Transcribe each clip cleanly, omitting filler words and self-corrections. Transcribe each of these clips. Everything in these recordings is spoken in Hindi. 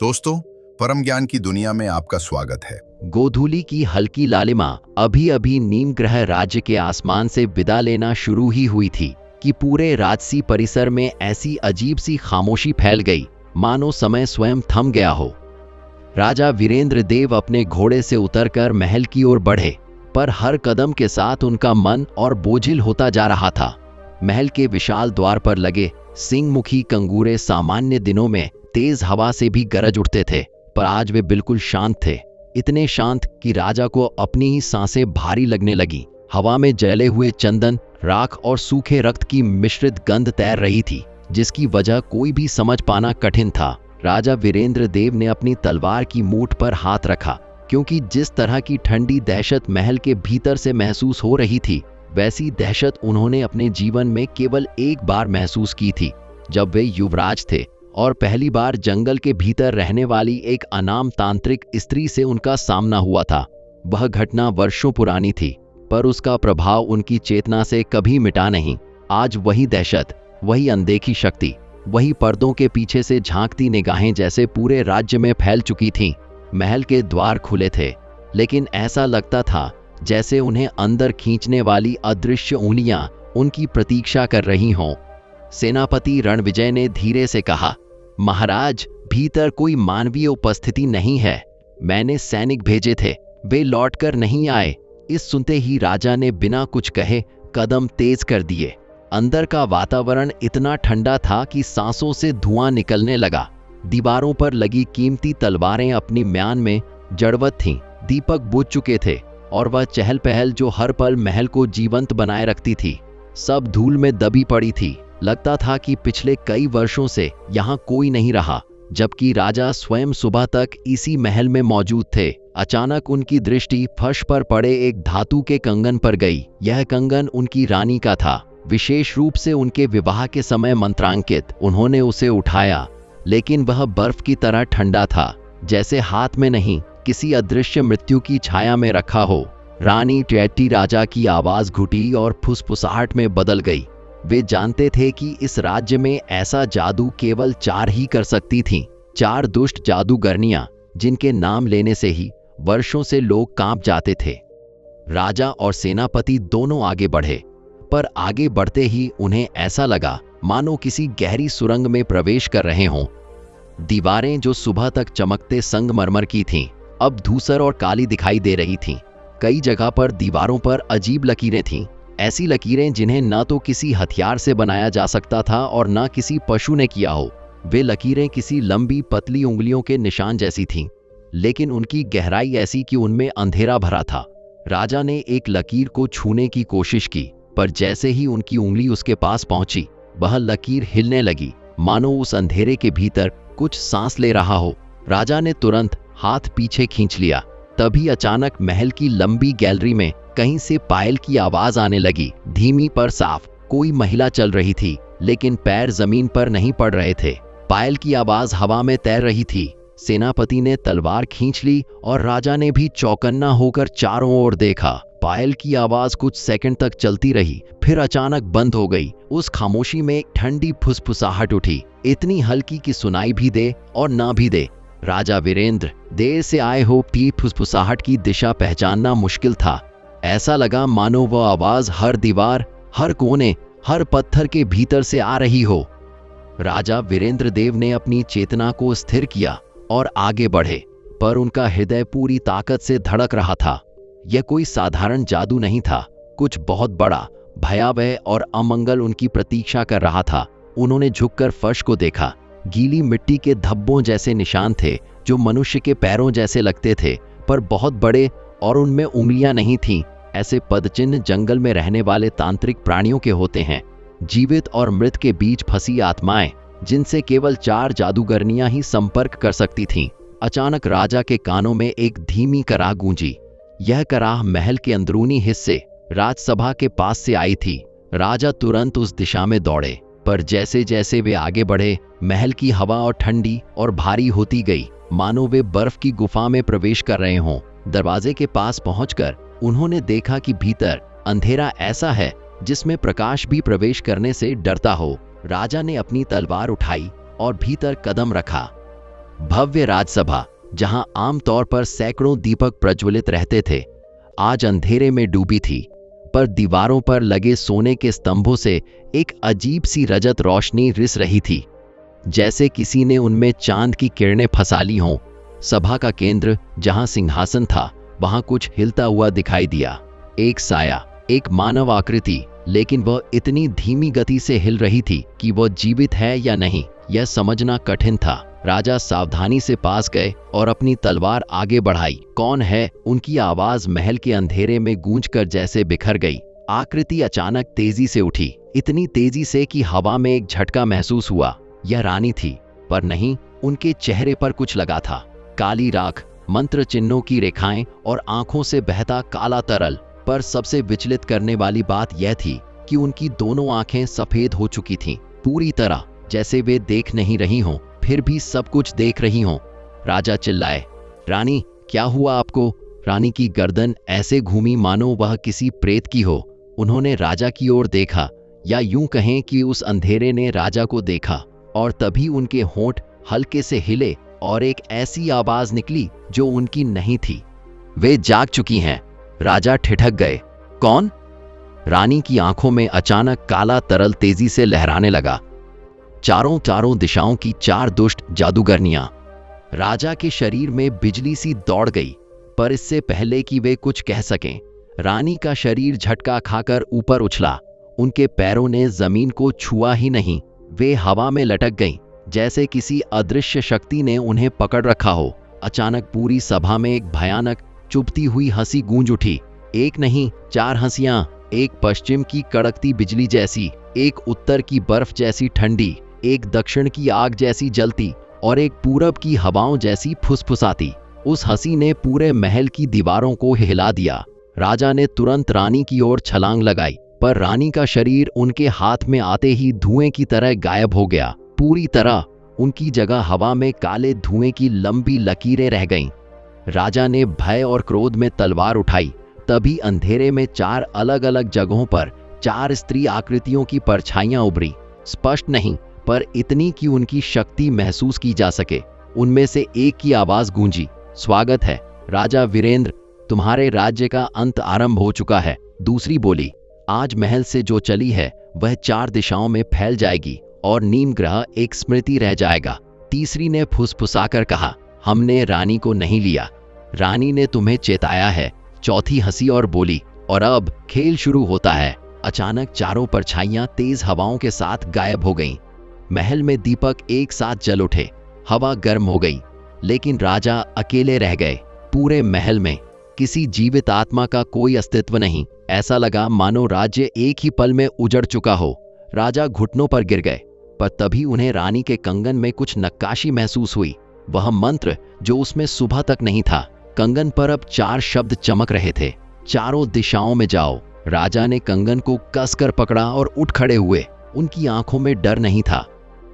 दोस्तों, परम ज्ञान की दुनिया में आपका स्वागत है। गोधूली की हल्की लालिमा अभी अभी नीम ग्रह राज्य के आसमान से विदा लेना शुरू ही हुई थी कि पूरे राजसी परिसर में ऐसी अजीब सी खामोशी फैल गई, मानो समय स्वयं थम गया हो। राजा वीरेंद्र देव अपने घोड़े से उतरकर महल की ओर बढ़े, पर हर कदम के साथ उनका मन और बोझिल होता जा रहा था। महल के विशाल द्वार पर लगे सिंहमुखी कंगूरे सामान्य दिनों में तेज हवा से भी गरज उठते थे, पर आज वे बिल्कुल शांत थे। इतने शांत कि राजा को अपनी ही सांसें भारी लगने लगी। हवा में जले हुए चंदन, राख और सूखे रक्त की मिश्रित गंध तैर रही थी, जिसकी वजह कोई भी समझ पाना कठिन था। राजा वीरेंद्र देव ने अपनी तलवार की मूठ पर हाथ रखा, क्योंकि जिस तरह की ठंडी दहशत महल के भीतर से महसूस हो रही थी, वैसी दहशत उन्होंने अपने जीवन में केवल एक बार महसूस की थी, जब वे युवराज थे और पहली बार जंगल के भीतर रहने वाली एक अनाम तांत्रिक स्त्री से उनका सामना हुआ था। वह घटना वर्षों पुरानी थी, पर उसका प्रभाव उनकी चेतना से कभी मिटा नहीं। आज वही दहशत, वही अनदेखी शक्ति, वही पर्दों के पीछे से झांकती निगाहें जैसे पूरे राज्य में फैल चुकी थीं। महल के द्वार खुले थे, लेकिन ऐसा लगता था जैसे उन्हें अंदर खींचने वाली अदृश्य उंगलियां उनकी प्रतीक्षा कर रही हों। सेनापति रणविजय ने धीरे से कहा, महाराज, भीतर कोई मानवीय उपस्थिति नहीं है। मैंने सैनिक भेजे थे, वे लौटकर नहीं आए। इस सुनते ही राजा ने बिना कुछ कहे कदम तेज कर दिए। अंदर का वातावरण इतना ठंडा था कि सांसों से धुआं निकलने लगा। दीवारों पर लगी कीमती तलवारें अपनी म्यान में जड़वत थीं। दीपक बुझ चुके थे और वह चहल पहल जो हर पल महल को जीवंत बनाए रखती थी, सब धूल में दबी पड़ी थी। लगता था कि पिछले कई वर्षों से यहाँ कोई नहीं रहा, जबकि राजा स्वयं सुबह तक इसी महल में मौजूद थे। अचानक उनकी दृष्टि फर्श पर पड़े एक धातु के कंगन पर गई। यह कंगन उनकी रानी का था, विशेष रूप से उनके विवाह के समय मंत्रांकित। उन्होंने उसे उठाया, लेकिन वह बर्फ की तरह ठंडा था, जैसे हाथ में नहीं, किसी अदृश्य मृत्यु की छाया में रखा हो। रानी टैटी राजा की आवाज घुटी और फुसफुसाहट में बदल गई। वे जानते थे कि इस राज्य में ऐसा जादू केवल 4 ही कर सकती थीं, 4 दुष्ट जादूगरनियां, जिनके नाम लेने से ही वर्षों से लोग कांप जाते थे। राजा और सेनापति दोनों आगे बढ़े, पर आगे बढ़ते ही उन्हें ऐसा लगा मानो किसी गहरी सुरंग में प्रवेश कर रहे हों। दीवारें जो सुबह तक चमकते संगमरमर की थीं, अब धूसर और काली दिखाई दे रही थीं। कई जगह पर दीवारों पर अजीब लकीरें थीं, ऐसी लकीरें जिन्हें न तो किसी हथियार से बनाया जा सकता था और न किसी पशु ने किया हो। वे लकीरें किसी लंबी पतली उंगलियों के निशान जैसी थीं, लेकिन उनकी गहराई ऐसी कि उनमें अंधेरा भरा था। राजा ने एक लकीर को छूने की कोशिश की, पर जैसे ही उनकी उंगली उसके पास पहुंची, वह लकीर हिलने लगी, मानो उस अंधेरे के भीतर कुछ सांस ले रहा हो। राजा ने तुरंत हाथ पीछे खींच लिया। तभी अचानक महल की लंबी गैलरी में कहीं से पायल की आवाज आने लगी, धीमी पर साफ। कोई महिला चल रही थी, लेकिन पैर जमीन पर नहीं पड़ रहे थे। पायल की आवाज हवा में तैर रही थी। सेनापति ने तलवार खींच ली और राजा ने भी चौकन्ना होकर चारों ओर देखा। पायल की आवाज कुछ सेकंड तक चलती रही, फिर अचानक बंद हो गई। उस खामोशी में एक ठंडी फुसफुसाहट उठी, इतनी हल्की कि सुनाई भी दे और ना भी दे। राजा वीरेंद्र, देर से आए हो। की फुसफुसाहट की दिशा पहचानना मुश्किल था। ऐसा लगा मानो वह आवाज हर दीवार, हर कोने, हर पत्थर के भीतर से आ रही हो। राजा वीरेंद्र देव ने अपनी चेतना को स्थिर किया और आगे बढ़े, पर उनका हृदय पूरी ताकत से धड़क रहा था। यह कोई साधारण जादू नहीं था, कुछ बहुत बड़ा, भयावह और अमंगल उनकी प्रतीक्षा कर रहा था। उन्होंने झुककर फर्श को देखा। गीली मिट्टी के धब्बों जैसे निशान थे, जो मनुष्य के पैरों जैसे लगते थे, पर बहुत बड़े, और उनमें उंगलियां नहीं थीं। ऐसे पदचिन्ह जंगल में रहने वाले तांत्रिक प्राणियों के होते हैं, जीवित और मृत के बीच फंसी आत्माएं, जिनसे केवल 4 जादूगरनियां ही संपर्क कर सकती थीं। अचानक राजा के कानों में एक धीमी कराह गूंजी। यह कराह महल के अंदरूनी हिस्से, राजसभा के पास से आई थी। राजा तुरंत उस दिशा में दौड़े, पर जैसे जैसे वे आगे बढ़े, महल की हवा और ठंडी और भारी होती गई, मानो वे बर्फ की गुफा में प्रवेश कर रहे हों। दरवाजे के पास पहुंचकर उन्होंने देखा कि भीतर अंधेरा ऐसा है जिसमें प्रकाश भी प्रवेश करने से डरता हो। राजा ने अपनी तलवार उठाई और भीतर कदम रखा। भव्य राजसभा, जहां आमतौर पर सैकड़ों दीपक प्रज्वलित रहते थे, आज अंधेरे में डूबी थी। पर दीवारों पर लगे सोने के स्तंभों से एक अजीब सी रजत रोशनी रिस रही थी, जैसे किसी ने उनमें चांद की किरणें फंसा ली हों। सभा का केंद्र, जहां सिंहासन था, वहां कुछ हिलता हुआ दिखाई दिया। एक साया, एक मानव आकृति, लेकिन वह इतनी धीमी गति से हिल रही थी कि वह जीवित है या नहीं, यह समझना कठिन था। राजा सावधानी से पास गए और अपनी तलवार आगे बढ़ाई। कौन है? उनकी आवाज महल के अंधेरे में गूंजकर जैसे बिखर गई। आकृति अचानक तेजी से उठी, इतनी तेजी से कि हवा में एक झटका महसूस हुआ। यह रानी थी, पर नहीं, उनके चेहरे पर कुछ लगा था। काली राख, मंत्र चिन्हों की रेखाएं और आंखों से बहता काला तरल। पर सबसे विचलित करने वाली बात यह थी कि उनकी दोनों आंखें सफेद हो चुकी थीं, पूरी तरह जैसे वे देख नहीं रही हों, फिर भी सब कुछ देख रही हों। राजा चिल्लाए, रानी, क्या हुआ आपको? रानी की गर्दन ऐसे घूमी मानो वह किसी प्रेत की हो। उन्होंने राजा की ओर देखा, या यूं कहें कि उस अंधेरे ने राजा को देखा, और तभी उनके होंठ हल्के से हिले और एक ऐसी आवाज निकली जो उनकी नहीं थी। वे जाग चुकी हैं। राजा ठिठक गए। कौन? रानी की आंखों में अचानक काला तरल तेजी से लहराने लगा। चारों दिशाओं की 4 दुष्ट जादूगरनियां। राजा के शरीर में बिजली सी दौड़ गई, पर इससे पहले कि वे कुछ कह सकें, रानी का शरीर झटका खाकर ऊपर उछला। उनके पैरों ने जमीन को छुआ ही नहीं, वे हवा में लटक गईं, जैसे किसी अदृश्य शक्ति ने उन्हें पकड़ रखा हो। अचानक पूरी सभा में एक भयानक चुभती हुई हंसी गूंज उठी। एक नहीं, 4 हंसियां, एक पश्चिम की कड़कती बिजली जैसी, एक उत्तर की बर्फ जैसी ठंडी, एक दक्षिण की आग जैसी जलती, और एक पूरब की हवाओं जैसी फुसफुसाती। उस हंसी ने पूरे महल की दीवारों को हिला दिया। राजा ने तुरंत रानी की ओर छलांग लगाई, पर रानी का शरीर उनके हाथ में आते ही धुएं की तरह गायब हो गया। पूरी तरह उनकी जगह हवा में काले धुएं की लंबी लकीरें रह गईं। राजा ने भय और क्रोध में तलवार उठाई। तभी अंधेरे में 4 अलग अलग जगहों पर 4 स्त्री आकृतियों की परछाइयां उभरी। स्पष्ट नहीं, पर इतनी कि उनकी शक्ति महसूस की जा सके। उनमें से एक की आवाज गूंजी, स्वागत है राजा वीरेंद्र, तुम्हारे राज्य का अंत आरंभ हो चुका है। दूसरी बोली, आज महल से जो चली है वह 4 दिशाओं में फैल जाएगी और नीम ग्रह एक स्मृति रह जाएगा। तीसरी ने फुसफुसाकर कहा, हमने रानी को नहीं लिया, रानी ने तुम्हें चेताया है। चौथी हंसी और बोली, और अब खेल शुरू होता है। अचानक चारों परछाइयां तेज हवाओं के साथ गायब हो गईं। महल में दीपक एक साथ जल उठे, हवा गर्म हो गई, लेकिन राजा अकेले रह गए। पूरे महल में किसी जीवित आत्मा का कोई अस्तित्व नहीं। ऐसा लगा मानो राज्य एक ही पल में उजड़ चुका हो। राजा घुटनों पर गिर गए, पर तभी उन्हें रानी के कंगन में कुछ नक्काशी महसूस हुई। वह मंत्र जो उसमें सुबह तक नहीं था। कंगन पर अब 4 शब्द चमक रहे थे, चारों दिशाओं में जाओ। राजा ने कंगन को कसकर पकड़ा और उठ खड़े हुए। उनकी आंखों में डर नहीं था,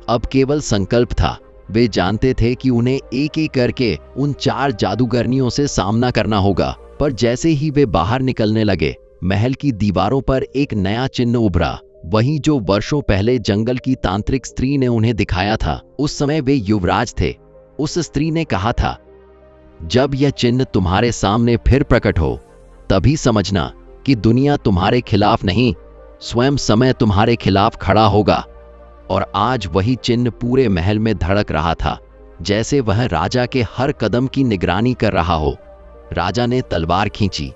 अब केवल संकल्प था। वे जानते थे कि उन्हें एक एक करके उन 4 जादूगरनियों से सामना करना होगा। पर जैसे ही वे बाहर निकलने लगे, महल की दीवारों पर एक नया चिन्ह उभरा, वही जो वर्षों पहले जंगल की तांत्रिक स्त्री ने उन्हें दिखाया था। उस समय वे युवराज थे। उस स्त्री ने कहा था, जब यह चिन्ह तुम्हारे सामने फिर प्रकट हो, तभी समझना कि दुनिया तुम्हारे खिलाफ नहीं, स्वयं समय तुम्हारे खिलाफ खड़ा होगा। और आज वही चिन्ह पूरे महल में धड़क रहा था, जैसे वह राजा के हर कदम की निगरानी कर रहा हो। राजा ने तलवार खींची।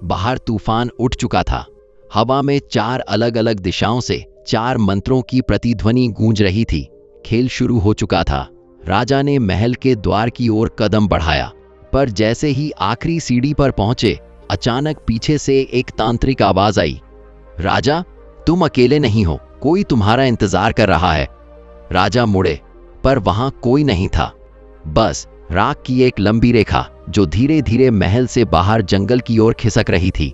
बाहर तूफान उठ चुका था। हवा में 4 अलग अलग दिशाओं से 4 मंत्रों की प्रतिध्वनि गूंज रही थी। खेल शुरू हो चुका था। राजा ने महल के द्वार की ओर कदम बढ़ाया, पर जैसे ही आखिरी सीढ़ी पर पहुंचे, अचानक पीछे से एक तांत्रिक आवाज आई, राजा, तुम अकेले नहीं हो, कोई तुम्हारा इंतजार कर रहा है। राजा मुड़े, पर वहां कोई नहीं था, बस राख की एक लंबी रेखा जो धीरे धीरे महल से बाहर जंगल की ओर खिसक रही थी।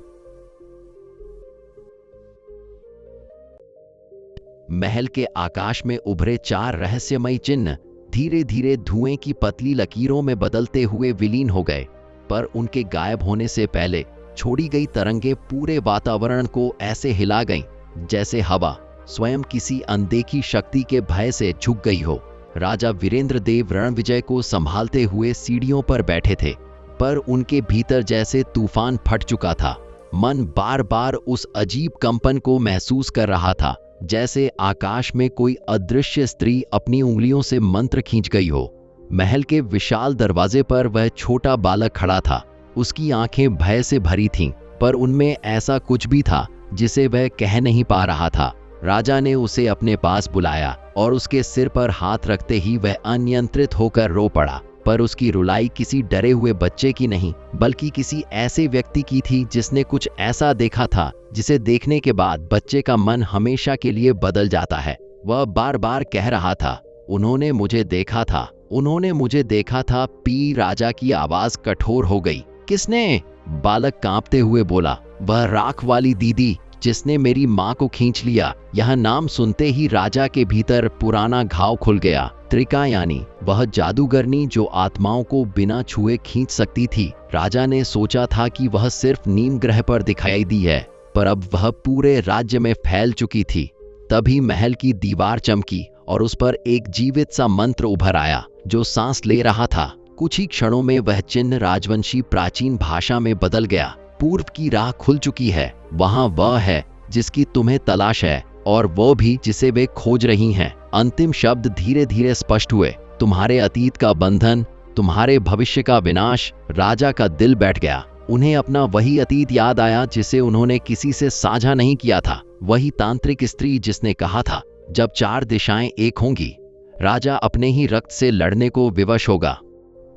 महल के आकाश में उभरे 4 रहस्यमयी चिन्ह धीरे धीरे धुएं की पतली लकीरों में बदलते हुए विलीन हो गए, पर उनके गायब होने से पहले छोड़ी गई तरंगें पूरे वातावरण को ऐसे हिला गईं, जैसे हवा स्वयं किसी अनदेखी शक्ति के भय से झुक गई हो। राजा वीरेंद्र देव रणविजय को संभालते हुए सीढ़ियों पर बैठे थे, पर उनके भीतर जैसे तूफान फट चुका था। मन बार बार उस अजीब कंपन को महसूस कर रहा था, जैसे आकाश में कोई अदृश्य स्त्री अपनी उंगलियों से मंत्र खींच गई हो। महल के विशाल दरवाजे पर वह छोटा बालक खड़ा था। उसकी आंखें भय से भरी थीं, पर उनमें ऐसा कुछ भी था जिसे वह कह नहीं पा रहा था। राजा ने उसे अपने पास बुलाया और उसके सिर पर हाथ रखते ही वह अनियंत्रित होकर रो पड़ा। पर उसकी रुलाई किसी डरे हुए बच्चे की नहीं, बल्कि किसी ऐसे व्यक्ति की थी जिसने कुछ ऐसा देखा था जिसे देखने के बाद बच्चे का मन हमेशा के लिए बदल जाता है। वह बार बार कह रहा था, उन्होंने मुझे देखा था, उन्होंने मुझे देखा था। पी राजा की आवाज कठोर हो गई। किसने? बालक कांपते हुए बोला, वह राख वाली दीदी जिसने मेरी माँ को खींच लिया। यह नाम सुनते ही राजा के भीतर पुराना घाव खुल गया। त्रिकायानी, वह जादूगरनी जो आत्माओं को बिना छुए खींच सकती थी। राजा ने सोचा था कि वह सिर्फ नीम ग्रह पर दिखाई दी है, पर अब वह पूरे राज्य में फैल चुकी थी। तभी महल की दीवार चमकी और उस पर एक जीवित सा मंत्र उभर आया जो सांस ले रहा था। कुछ ही क्षणों में वह चिन्ह राजवंशी प्राचीन भाषा में बदल गया। पूर्व की राह खुल चुकी है। वहां वह है जिसकी तुम्हें तलाश है, और वो भी जिसे वे खोज रही हैं। अंतिम शब्द धीरे धीरे स्पष्ट हुए। तुम्हारे अतीत का बंधन, तुम्हारे भविष्य का विनाश। राजा का दिल बैठ गया। उन्हें अपना वही अतीत याद आया जिसे उन्होंने किसी से साझा नहीं किया था। वही तांत्रिक स्त्री जिसने कहा था, जब चार दिशाएं एक होंगी, राजा अपने ही रक्त से लड़ने को विवश होगा।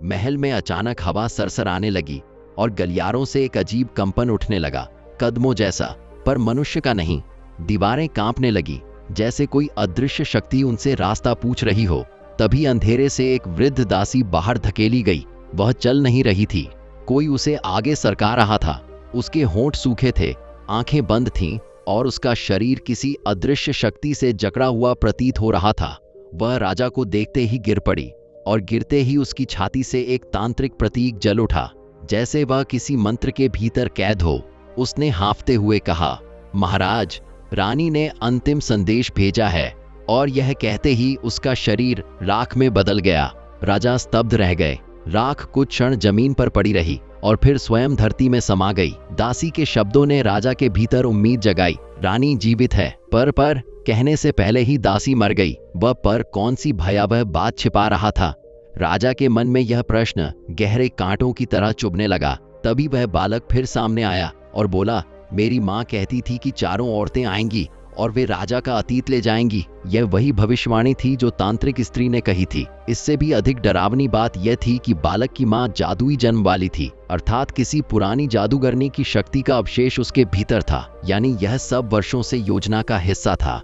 महल में अचानक हवा सरसराने लगी और गलियारों से एक अजीब कंपन उठने लगा, कदमों जैसा, पर मनुष्य का नहीं। दीवारें कांपने लगी, जैसे कोई अदृश्य शक्ति उनसे रास्ता पूछ रही हो। तभी अंधेरे से एक वृद्ध दासी बाहर धकेली गई। वह चल नहीं रही थी, कोई उसे आगे सरका रहा था। उसके होंठ सूखे थे, आंखें बंद थीं और उसका शरीर किसी अदृश्य शक्ति से जकड़ा हुआ प्रतीत हो रहा था। वह राजा को देखते ही गिर पड़ी और गिरते ही उसकी छाती से एक तांत्रिक प्रतीक जल उठा, जैसे वह किसी मंत्र के भीतर कैद हो। उसने हाँफते हुए कहा, महाराज, रानी ने अंतिम संदेश भेजा है। और यह कहते ही उसका शरीर राख में बदल गया। राजा स्तब्ध रह गए। राख कुछ क्षण जमीन पर पड़ी रही और फिर स्वयं धरती में समा गई। दासी के शब्दों ने राजा के भीतर उम्मीद जगाई। रानी जीवित है। पर कहने से पहले ही दासी मर गई। वह पर कौन सी भयावह बात छिपा रहा था? राजा के मन में यह प्रश्न गहरे कांटों की तरह चुभने लगा। तभी वह बालक फिर सामने आया और बोला, मेरी माँ कहती थी कि चारों औरतें आएंगी और वे राजा का अतीत ले जाएंगी। यह वही भविष्यवाणी थी जो तांत्रिक स्त्री ने कही थी। इससे भी अधिक डरावनी बात यह थी कि बालक की माँ जादुई जन्म वाली थी, अर्थात किसी पुरानी जादूगरनी की शक्ति का अवशेष उसके भीतर था। यानी यह सब वर्षों से योजना का हिस्सा था।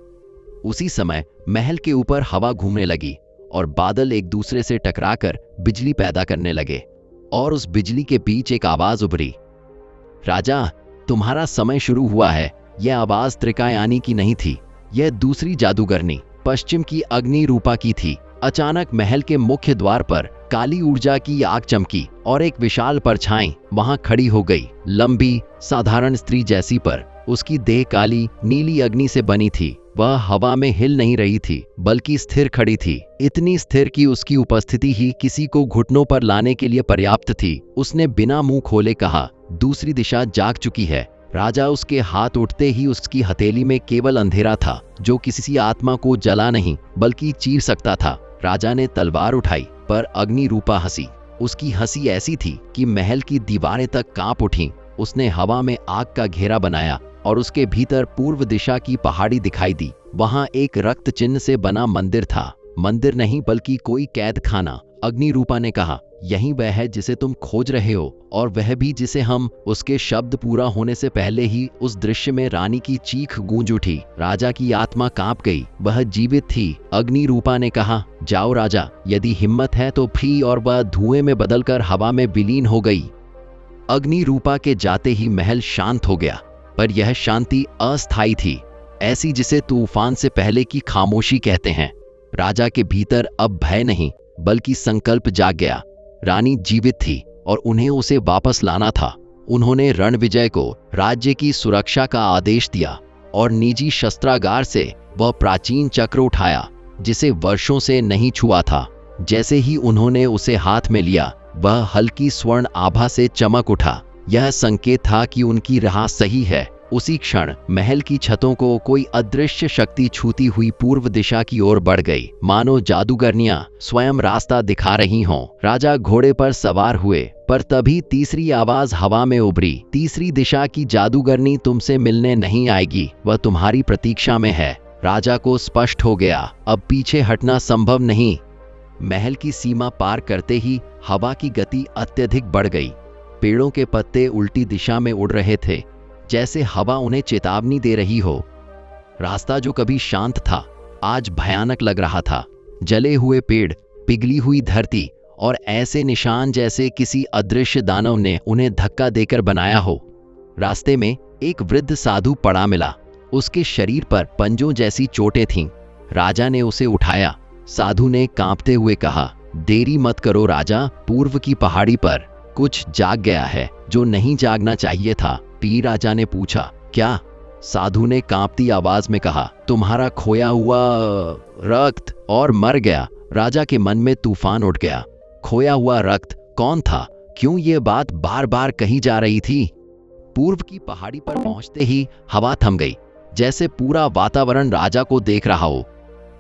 उसी समय महल के ऊपर हवा घूमने लगी और बादल एक दूसरे से टकराकर बिजली पैदा करने लगे। और उस बिजली के बीच एक आवाज उभरी, राजा, तुम्हारा समय शुरू हुआ है। यह आवाज त्रिकायानी की नहीं थी, यह दूसरी जादूगरनी पश्चिम की अग्नि रूपा की थी। अचानक महल के मुख्य द्वार पर काली ऊर्जा की आग चमकी और एक विशाल परछाई वहां खड़ी हो गई। लंबी, साधारण स्त्री जैसी, पर उसकी देह काली नीली अग्नि से बनी थी। वह हवा में हिल नहीं रही थी, बल्कि स्थिर खड़ी थी। इतनी स्थिर कि उसकी उपस्थिति ही किसी को घुटनों पर लाने के लिए पर्याप्त थी। उसने बिना मुंह खोले कहा, दूसरी दिशा जाग चुकी है। राजा उसके हाथ उठते ही उसकी हथेली में केवल अंधेरा था, जो किसी आत्मा को जला नहीं बल्कि चीर सकता था। राजा ने तलवार उठाई, पर अग्नि रूपा हंसी। उसकी हंसी ऐसी थी कि महल की दीवारें तक कांप उठीं। उसने हवा में आग का घेरा बनाया और उसके भीतर पूर्व दिशा की पहाड़ी दिखाई दी। वहां एक रक्त चिन्ह से बना मंदिर था। मंदिर नहीं बल्कि कोई कैद खाना। अग्नि रूपा ने कहा, यही वह है जिसे तुम खोज रहे हो, और वह भी जिसे हम। उसके शब्द पूरा होने से पहले ही उस दृश्य में रानी की चीख गूंज उठी। राजा की आत्मा कांप गई। वह जीवित थी। अग्नि रूपा ने कहा, जाओ राजा, यदि हिम्मत है तो भी। और वह धुएं में बदलकर हवा में विलीन हो गई। अग्नि रूपा के जाते ही महल शांत हो गया, पर यह शांति अस्थायी थी, ऐसी जिसे तूफान से पहले की खामोशी कहते हैं। राजा के भीतर अब भय नहीं बल्कि संकल्प जाग गया। रानी जीवित थी और उन्हें उसे वापस लाना था। उन्होंने रणविजय को राज्य की सुरक्षा का आदेश दिया और निजी शस्त्रागार से वह प्राचीन चक्र उठाया। जिसे वर्षों से नहीं छुआ था। जैसे ही उन्होंने उसे हाथ में लिया, वह हल्की स्वर्ण आभा से चमक उठा। यह संकेत था कि उनकी राह सही है। उसी क्षण महल की छतों को कोई अदृश्य शक्ति छूती हुई पूर्व दिशा की ओर बढ़ गई, मानो जादूगरनियां स्वयं रास्ता दिखा रही हों। राजा घोड़े पर सवार हुए, पर तभी तीसरी आवाज हवा में उभरी, तीसरी दिशा की जादूगरनी तुमसे मिलने नहीं आएगी, वह तुम्हारी प्रतीक्षा में है। राजा को स्पष्ट हो गया, अब पीछे हटना संभव नहीं। महल की सीमा पार करते ही हवा की गति अत्यधिक बढ़ गई। पेड़ों के पत्ते उल्टी दिशा में उड़ रहे थे, जैसे हवा उन्हें चेतावनी दे रही हो। रास्ता जो कभी शांत था, आज भयानक लग रहा था। जले हुए पेड़, पिघली हुई धरती और ऐसे निशान जैसे किसी अदृश्य दानव ने उन्हें धक्का देकर बनाया हो। रास्ते में एक वृद्ध साधु पड़ा मिला। उसके शरीर पर पंजों जैसी चोटें थीं। राजा ने उसे उठाया। साधु ने कांपते हुए कहा, देरी मत करो राजा, पूर्व की पहाड़ी पर कुछ जाग गया है जो नहीं जागना चाहिए था। पीर राजा ने पूछा, क्या? साधु ने कांपती आवाज में कहा, तुम्हारा खोया हुआ रक्त। और मर गया। राजा के मन में तूफान उठ गया। खोया हुआ रक्त कौन था? क्यों ये बात बार बार कही जा रही थी? पूर्व की पहाड़ी पर पहुंचते ही हवा थम गई, जैसे पूरा वातावरण राजा को देख रहा हो।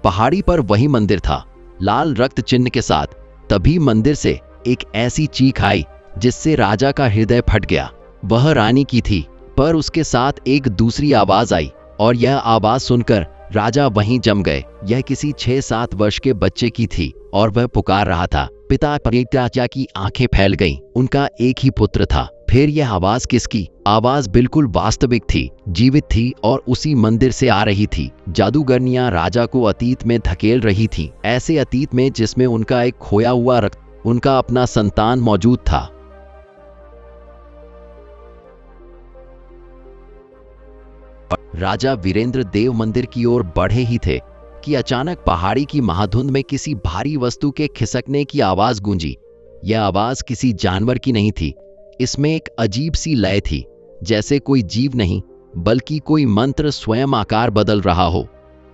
पहाड़ी पर वही मंदिर था, लाल रक्त चिन्ह के साथ। तभी मंदिर से एक ऐसी चीख आई जिससे राजा का हृदय फट गया। वह रानी की थी, पर उसके साथ एक दूसरी आवाज आई, और यह आवाज सुनकर राजा वहीं जम गए। यह किसी 6-7 वर्ष के बच्चे की थी और वह पुकार रहा था। पिता परित्याज्या की आंखें फैल गईं। उनका एक ही पुत्र था। फिर यह आवाज किसकी? आवाज बिल्कुल वास्तविक थी, जीवित थी और उसी मंदिर से आ रही थी। जादूगरनियां राजा को अतीत में धकेल रही थीं, ऐसे अतीत में जिसमें उनका एक खोया हुआ रक्त, उनका अपना संतान मौजूद था। राजा वीरेंद्र देव मंदिर की ओर बढ़े ही थे कि अचानक पहाड़ी की महाधुंध में किसी भारी वस्तु के खिसकने की आवाज गूंजी। यह आवाज किसी जानवर की नहीं थी। इसमें एक अजीब सी लय थी, जैसे कोई जीव नहीं बल्कि कोई मंत्र स्वयं आकार बदल रहा हो।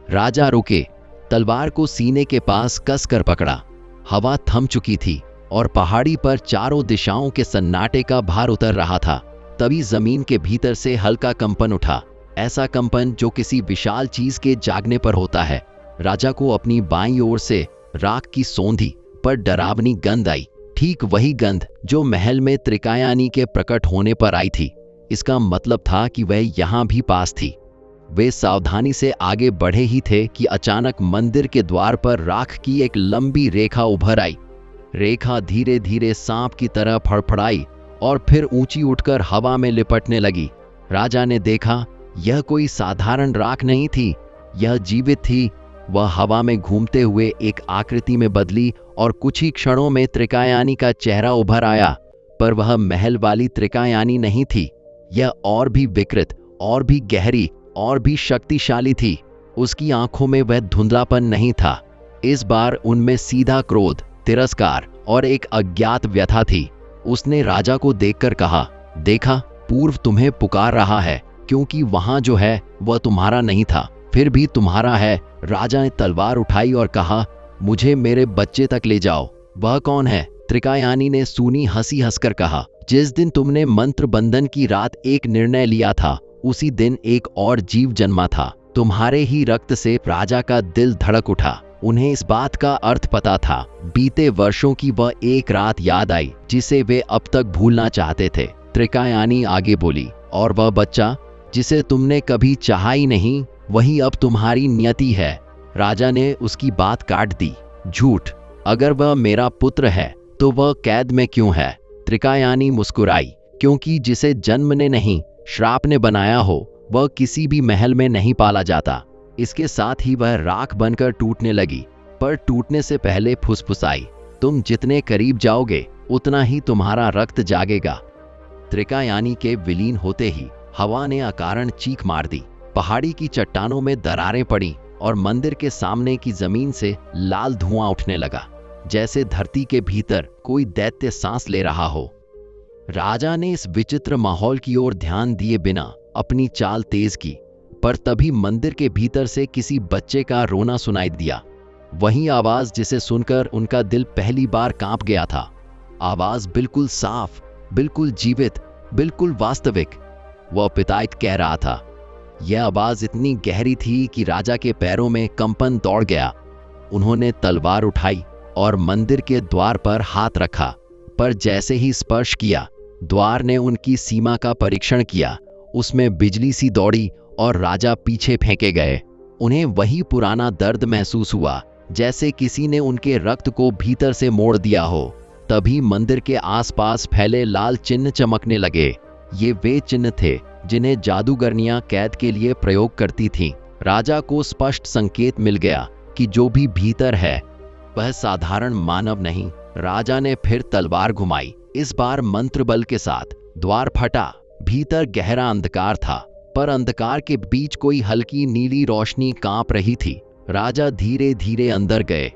राजा रुके, तलवार को सीने के पास कसकर पकड़ा। हवा थम चुकी थी और पहाड़ी पर चारों दिशाओं के सन्नाटे का भार उतर रहा था। तभी जमीन के भीतर से हल्का कंपन उठा, ऐसा कंपन जो किसी विशाल चीज के जागने पर होता है। राजा को अपनी बाईं ओर से राख की सोंधी पर डरावनी गंध आई, ठीक वही गंध जो महल में त्रिकायानी के प्रकट होने पर आई थी। इसका मतलब था कि वह यहां भी पास थी। वे सावधानी से आगे बढ़े ही थे कि अचानक मंदिर के द्वार पर राख की एक लंबी रेखा उभर आई। रेखा धीरे धीरे सांप की तरह फड़फड़ाई और फिर ऊंची उठकर हवा में लिपटने लगी। राजा ने देखा, यह कोई साधारण राख नहीं थी, यह जीवित थी। वह हवा में घूमते हुए एक आकृति में बदली और कुछ ही क्षणों में त्रिकायानी का चेहरा उभर आया। पर वह महल वाली त्रिकायानी नहीं थी। यह और भी विकृत, और भी गहरी, और भी शक्तिशाली थी। उसकी आंखों में वह धुंधलापन नहीं था। इस बार उनमें सीधा क्रोध, तिरस्कार और एक अज्ञात व्यथा थी। उसने राजा को देखकर कहा, देखा, पूर्व तुम्हें पुकार रहा है, क्योंकि वहां जो है वह तुम्हारा नहीं था, फिर भी तुम्हारा है। राजा ने तलवार उठाई और कहा, मुझे मेरे बच्चे तक ले जाओ। वह कौन है? त्रिकायानी ने सूनी हंसी हंसकर कहा, जिस दिन तुमने मंत्र बंधन की रात एक निर्णय लिया था, उसी दिन एक और जीव जन्मा था। तुम्हारे ही रक्त से राजा का दिल धड़क उठा। उन्हें इस बात का अर्थ पता था। बीते वर्षों की वह एक रात याद आई जिसे वे अब तक भूलना चाहते थे। त्रिकायानी आगे बोली, और वह बच्चा जिसे तुमने कभी चाहा ही नहीं, वही अब तुम्हारी नियति है। राजा ने उसकी बात काट दी। झूठ! अगर वह मेरा पुत्र है तो वह कैद में क्यों है? त्रिकायानी मुस्कुराई, क्योंकि जिसे जन्म ने नहीं श्राप ने बनाया हो, वह किसी भी महल में नहीं पाला जाता। इसके साथ ही वह राख बनकर टूटने लगी, पर टूटने से पहले फुसफुसाई, तुम जितने करीब जाओगे उतना ही तुम्हारा रक्त जागेगा। त्रिकायानी के विलीन होते ही हवा ने अकारण चीख मार दी। पहाड़ी की चट्टानों में दरारें पड़ी और मंदिर के सामने की जमीन से लाल धुआं उठने लगा, जैसे धरती के भीतर कोई दैत्य सांस ले रहा हो। राजा ने इस विचित्र माहौल की ओर ध्यान दिए बिना अपनी चाल तेज की, पर तभी मंदिर के भीतर से किसी बच्चे का रोना सुनाई दिया। वही आवाज जिसे सुनकर उनका दिल पहली बार कांप गया था। आवाज बिल्कुल साफ, बिल्कुल जीवित, बिल्कुल वास्तविक। वह पितायत कह रहा था। यह आवाज इतनी गहरी थी कि राजा के पैरों में कंपन दौड़ गया। उन्होंने तलवार उठाई और मंदिर के द्वार पर हाथ रखा, पर जैसे ही स्पर्श किया, द्वार ने उनकी सीमा का परीक्षण किया। उसमें बिजली सी दौड़ी और राजा पीछे फेंके गए। उन्हें वही पुराना दर्द महसूस हुआ, जैसे किसी ने उनके रक्त को भीतर से मोड़ दिया हो। तभी मंदिर के आसपास फैले लाल चिन्ह चमकने लगे। ये वे चिन्ह थे जिन्हें जादूगरनियां कैद के लिए प्रयोग करती थीं। राजा को स्पष्ट संकेत मिल गया कि जो भी भीतर है वह साधारण मानव नहीं। राजा ने फिर तलवार घुमाई, इस बार मंत्र बल के साथ। द्वार फटा। भीतर गहरा अंधकार था, पर अंधकार के बीच कोई हल्की नीली रोशनी कांप रही थी। राजा धीरे धीरे अंदर गए।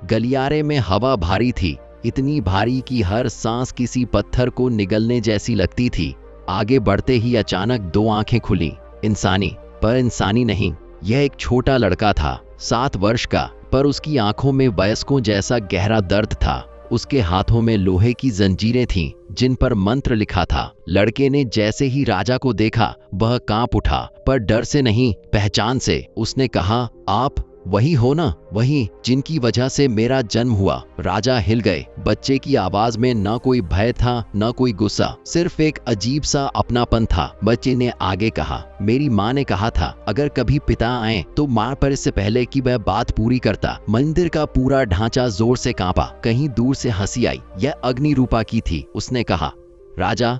गलियारे में हवा भारी थी, इतनी भारी कि हर सांस किसी पत्थर को निगलने जैसी लगती थी। आगे बढ़ते ही अचानक दो आंखें खुली। इंसानी, पर इंसानी नहीं। यह एक छोटा लड़का था, 7 वर्ष का, पर उसकी आंखों में वयस्कों जैसा गहरा दर्द था। उसके हाथों में लोहे की जंजीरें थीं, जिन पर मंत्र लिखा था। लड़के ने जैसे ही राजा को देखा, वह कांप उठा, पर डर से नहीं, पहचान से। उसने कहा, आप वही हो ना, वही जिनकी वजह से मेरा जन्म हुआ। राजा हिल गए। बच्चे की आवाज में न कोई भय था, न कोई गुस्सा, सिर्फ एक अजीब सा अपनापन था। बच्चे ने आगे कहा, मेरी माँ ने कहा था अगर कभी पिता आए तो मार पर, इससे पहले कि वह बात पूरी करता। मंदिर का पूरा ढांचा जोर से कांपा। कहीं दूर से हंसी आई। यह अग्नि रूपा की थी। उसने कहा, राजा,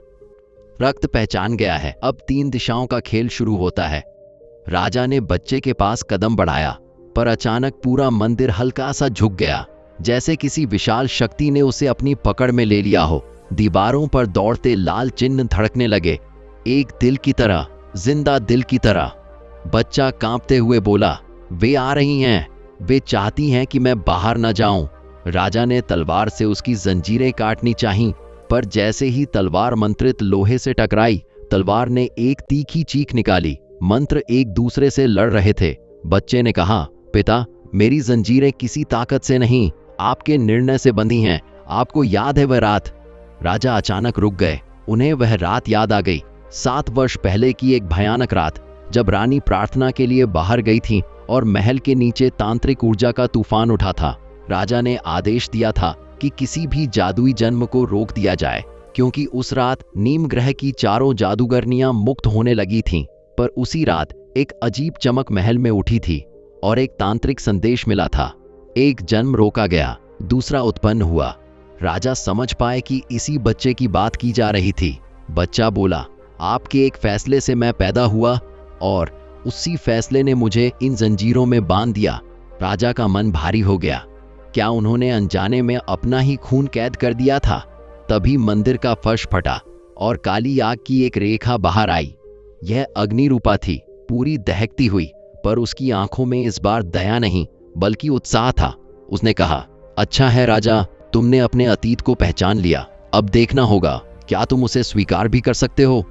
रक्त पहचान गया है। अब 3 दिशाओं का खेल शुरू होता है। राजा ने बच्चे के पास कदम बढ़ाया, पर अचानक पूरा मंदिर हल्का सा झुक गया, जैसे किसी विशाल शक्ति ने उसे अपनी पकड़ में ले लिया हो। दीवारों पर दौड़ते लाल चिन्ह धड़कने लगे, एक दिल की तरह, जिंदा दिल की तरह। बच्चा कांपते हुए बोला, वे आ रही हैं, वे चाहती हैं कि मैं बाहर न जाऊं। राजा ने तलवार से उसकी जंजीरें काटनी चाहीं, पर जैसे ही तलवार मंत्रित लोहे से टकराई, तलवार ने एक तीखी चीख निकाली। मंत्र एक दूसरे से लड़ रहे थे। बच्चे ने कहा, पिता, मेरी जंजीरें किसी ताकत से नहीं, आपके निर्णय से बंधी हैं। आपको याद है वह रात? राजा अचानक रुक गए। उन्हें वह रात याद आ गई। 7 वर्ष पहले की एक भयानक रात, जब रानी प्रार्थना के लिए बाहर गई थी और महल के नीचे तांत्रिक ऊर्जा का तूफान उठा था। राजा ने आदेश दिया था कि किसी भी जादुई जन्म को रोक दिया जाए, क्योंकि उस रात नीम ग्रह की 4 जादूगरनियां मुक्त होने लगी थीं। पर उसी रात एक अजीब चमक महल में उठी थी और एक तांत्रिक संदेश मिला था। एक जन्म रोका गया, दूसरा उत्पन्न हुआ। राजा समझ पाए कि इसी बच्चे की बात की जा रही थी। बच्चा बोला, आपके एक फैसले से मैं पैदा हुआ और उसी फैसले ने मुझे इन जंजीरों में बांध दिया। राजा का मन भारी हो गया। क्या उन्होंने अनजाने में अपना ही खून कैद कर दिया था? तभी मंदिर का फर्श फटा और काली आग की एक रेखा बाहर आई। यह अग्नि रूपा थी, पूरी दहकती हुई, पर उसकी आंखों में इस बार दया नहीं बल्कि उत्साह था। उसने कहा, अच्छा है राजा, तुमने अपने अतीत को पहचान लिया। अब देखना होगा क्या तुम उसे स्वीकार भी कर सकते हो।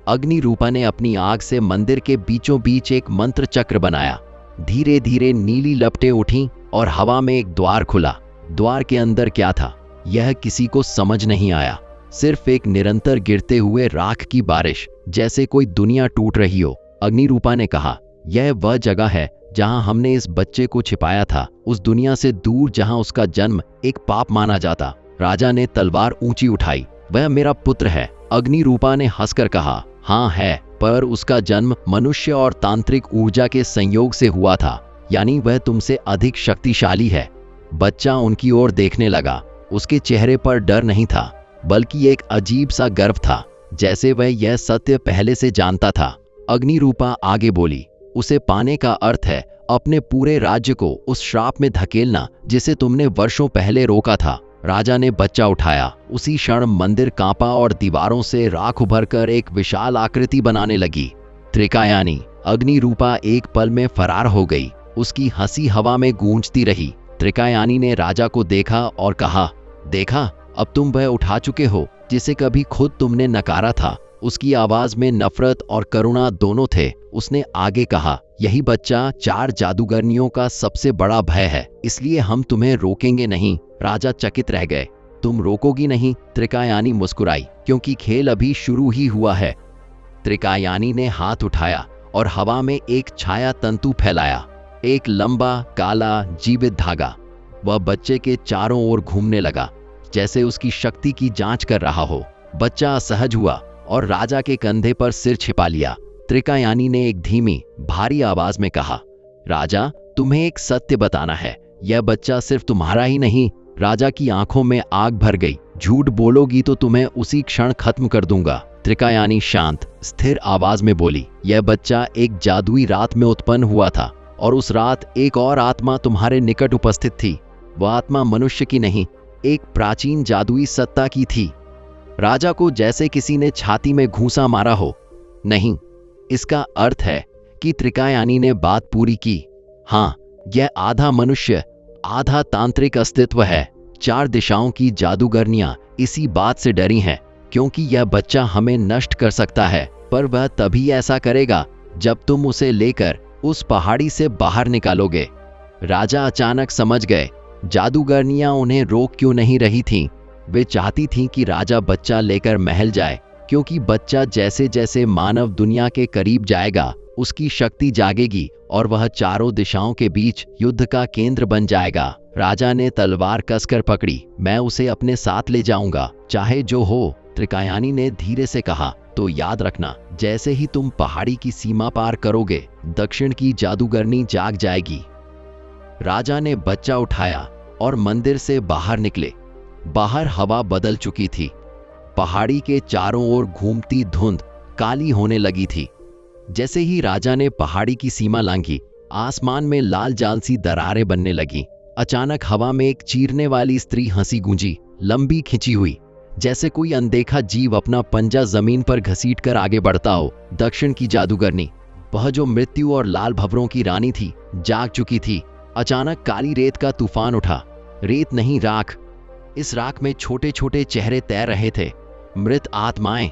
अग्नि रूपा ने अपनी आग से मंदिर के बीचों बीच एक मंत्र चक्र बनाया। धीरे धीरे नीली लपटें उठीं और हवा में एक द्वार खुला। द्वार के अंदर क्या था, यह किसी को समझ नहीं आया। सिर्फ एक निरंतर गिरते हुए राख की बारिश, जैसे कोई दुनिया टूट रही हो। अग्नि रूपा ने कहा, यह वह जगह है जहां हमने इस बच्चे को छिपाया था, उस दुनिया से दूर जहां उसका जन्म एक पाप माना जाता। राजा ने तलवार ऊंची उठाई। वह मेरा पुत्र है। अग्नि रूपा ने हंसकर कहा, हाँ है, पर उसका जन्म मनुष्य और तांत्रिक ऊर्जा के संयोग से हुआ था, यानी वह तुमसे अधिक शक्तिशाली है। बच्चा उनकी ओर देखने लगा। उसके चेहरे पर डर नहीं था, बल्कि एक अजीब सा गर्व था, जैसे वह यह सत्य पहले से जानता था। अग्नि रूपा आगे बोली, उसे पाने का अर्थ है अपने पूरे राज्य को उस श्राप में धकेलना जिसे तुमने वर्षों पहले रोका था। राजा ने बच्चा उठाया। उसी क्षण मंदिर कांपा और दीवारों से राख उभरकर एक विशाल आकृति बनाने लगी। त्रिकायानी। अग्नि रूपा एक पल में फरार हो गई। उसकी हंसी हवा में गूंजती रही। त्रिकायानी ने राजा को देखा और कहा, देखा, अब तुम वह उठा चुके हो जिसे कभी खुद तुमने नकारा था। उसकी आवाज में नफरत और करुणा दोनों थे। उसने आगे कहा, यही बच्चा 4 जादूगरनियों का सबसे बड़ा भय है, इसलिए हम तुम्हें रोकेंगे नहीं। राजा चकित रह गए। तुम रोकोगी नहीं? त्रिकायानी मुस्कुराई, क्योंकि खेल अभी शुरू ही हुआ है। त्रिकायानी ने हाथ उठाया और हवा में एक छाया तंतु फैलाया, एक लंबा काला जीवित धागा। वह बच्चे के चारों ओर घूमने लगा, जैसे उसकी शक्ति की जांच कर रहा हो। बच्चा असहज हुआ और राजा के कंधे पर सिर छिपा लिया। त्रिकायानी ने एक धीमी भारी आवाज में कहा, राजा, तुम्हें एक सत्य बताना है। यह बच्चा सिर्फ तुम्हारा ही नहीं। राजा की आंखों में आग भर गई। झूठ बोलोगी तो तुम्हें उसी क्षण खत्म कर दूंगा। त्रिकायानी शांत स्थिर आवाज में बोली, यह बच्चा एक जादुई रात में उत्पन्न हुआ था, और उस रात एक और आत्मा तुम्हारे निकट उपस्थित थी। वह आत्मा मनुष्य की नहीं, एक प्राचीन जादुई सत्ता की थी। राजा को जैसे किसी ने छाती में घूंसा मारा हो। नहीं, इसका अर्थ है कि त्रिकायानी ने बात पूरी की। हाँ, यह आधा मनुष्य आधा तांत्रिक अस्तित्व है। 4 दिशाओं की जादूगरनियां इसी बात से डरी हैं, क्योंकि यह बच्चा हमें नष्ट कर सकता है, पर वह तभी ऐसा करेगा जब तुम उसे लेकर उस पहाड़ी से बाहर निकालोगे। राजा अचानक समझ गए, जादूगरनियां उन्हें रोक क्यों नहीं रही थीं। वे चाहती थीं कि राजा बच्चा लेकर महल जाए, क्योंकि बच्चा जैसे जैसे मानव दुनिया के करीब जाएगा, उसकी शक्ति जागेगी और वह चारों दिशाओं के बीच युद्ध का केंद्र बन जाएगा। राजा ने तलवार कसकर पकड़ी। मैं उसे अपने साथ ले जाऊंगा, चाहे जो हो। त्रिकायानी ने धीरे से कहा, तो याद रखना, जैसे ही तुम पहाड़ी की सीमा पार करोगे, दक्षिण की जादूगरनी जाग जाएगी। राजा ने बच्चा उठाया और मंदिर से बाहर निकले। बाहर हवा बदल चुकी थी। पहाड़ी के चारों ओर घूमती धुंध काली होने लगी थी। जैसे ही राजा ने पहाड़ी की सीमा लांघी, आसमान में लाल जाल सी दरारें बनने लगी। अचानक हवा में एक चीरने वाली स्त्री हंसी गूंजी, लंबी खिंची हुई, जैसे कोई अनदेखा जीव अपना पंजा जमीन पर घसीटकर आगे बढ़ता हो। दक्षिण की जादूगरनी, वह जो मृत्यु और लाल भंवरों की रानी थी, जाग चुकी थी। अचानक काली रेत का तूफान उठा। रेत नहीं, राख। इस राख में छोटे छोटे चेहरे तैर रहे थे, मृत आत्माएं।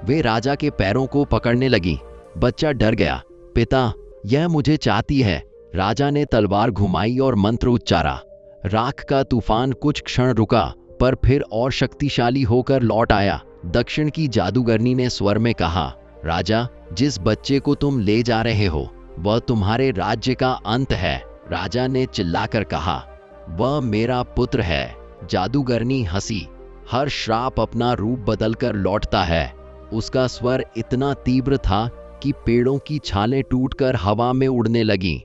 वे राजा के पैरों को पकड़ने लगी। बच्चा डर गया। पिता, यह मुझे चाहती है। राजा ने तलवार घुमाई और मंत्र उच्चारा। राख का तूफान कुछ क्षण रुका, पर फिर और शक्तिशाली होकर लौट आया। दक्षिण की जादूगरनी ने स्वर में कहा, राजा, जिस बच्चे को तुम ले जा रहे हो, वह तुम्हारे राज्य का अंत है। राजा ने चिल्लाकर कहा, वह मेरा पुत्र है। जादूगरनी हंसी। हर श्राप अपना रूप बदलकर लौटता है। उसका स्वर इतना तीव्र था कि पेड़ों की छालें टूटकर हवा में उड़ने लगीं।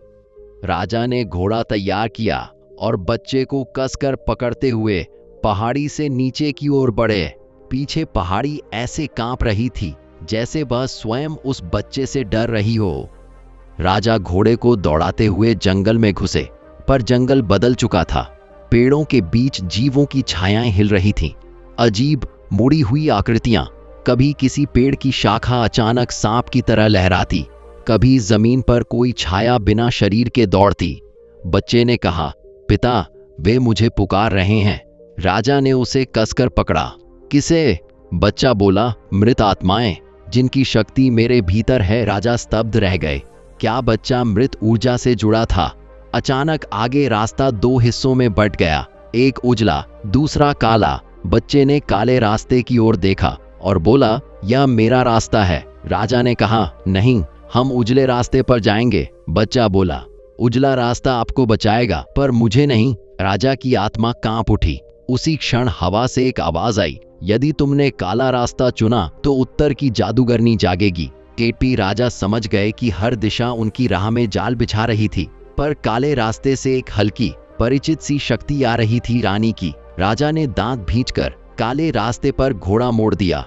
राजा ने घोड़ा तैयार किया और बच्चे को कसकर पकड़ते हुए पहाड़ी से नीचे की ओर बढ़े। पीछे पहाड़ी ऐसे कांप रही थी जैसे वह स्वयं उस बच्चे से डर रही हो। राजा घोड़े को दौड़ाते हुए जंगल में घुसे, पर जंगल बदल चुका था। पेड़ों के बीच जीवों की छायाएं हिल रही थीं, अजीब मुड़ी हुई आकृतियां। कभी किसी पेड़ की शाखा अचानक सांप की तरह लहराती, कभी जमीन पर कोई छाया बिना शरीर के दौड़ती। बच्चे ने कहा, पिता, वे मुझे पुकार रहे हैं। राजा ने उसे कसकर पकड़ा। किसे? बच्चा बोला, मृत आत्माएं, जिनकी शक्ति मेरे भीतर है। राजा स्तब्ध रह गए। क्या बच्चा मृत ऊर्जा से जुड़ा था? अचानक आगे रास्ता 2 हिस्सों में बंट गया, एक उजला, दूसरा काला। बच्चे ने काले रास्ते की ओर देखा और बोला, यह मेरा रास्ता है। राजा ने कहा, नहीं, हम उजले रास्ते पर जाएंगे। बच्चा बोला, उजला रास्ता आपको बचाएगा, पर मुझे नहीं। राजा की आत्मा कांप उठी। उसी क्षण हवा से एक आवाज आई, यदि तुमने काला रास्ता चुना तो उत्तर की जादूगरनी जागेगी। केपी राजा समझ गए कि हर दिशा उनकी राह में जाल बिछा रही थी, पर काले रास्ते से एक हल्की परिचित सी शक्ति आ रही थी, रानी की। राजा ने दांत भींचकर काले रास्ते पर घोड़ा मोड़ दिया।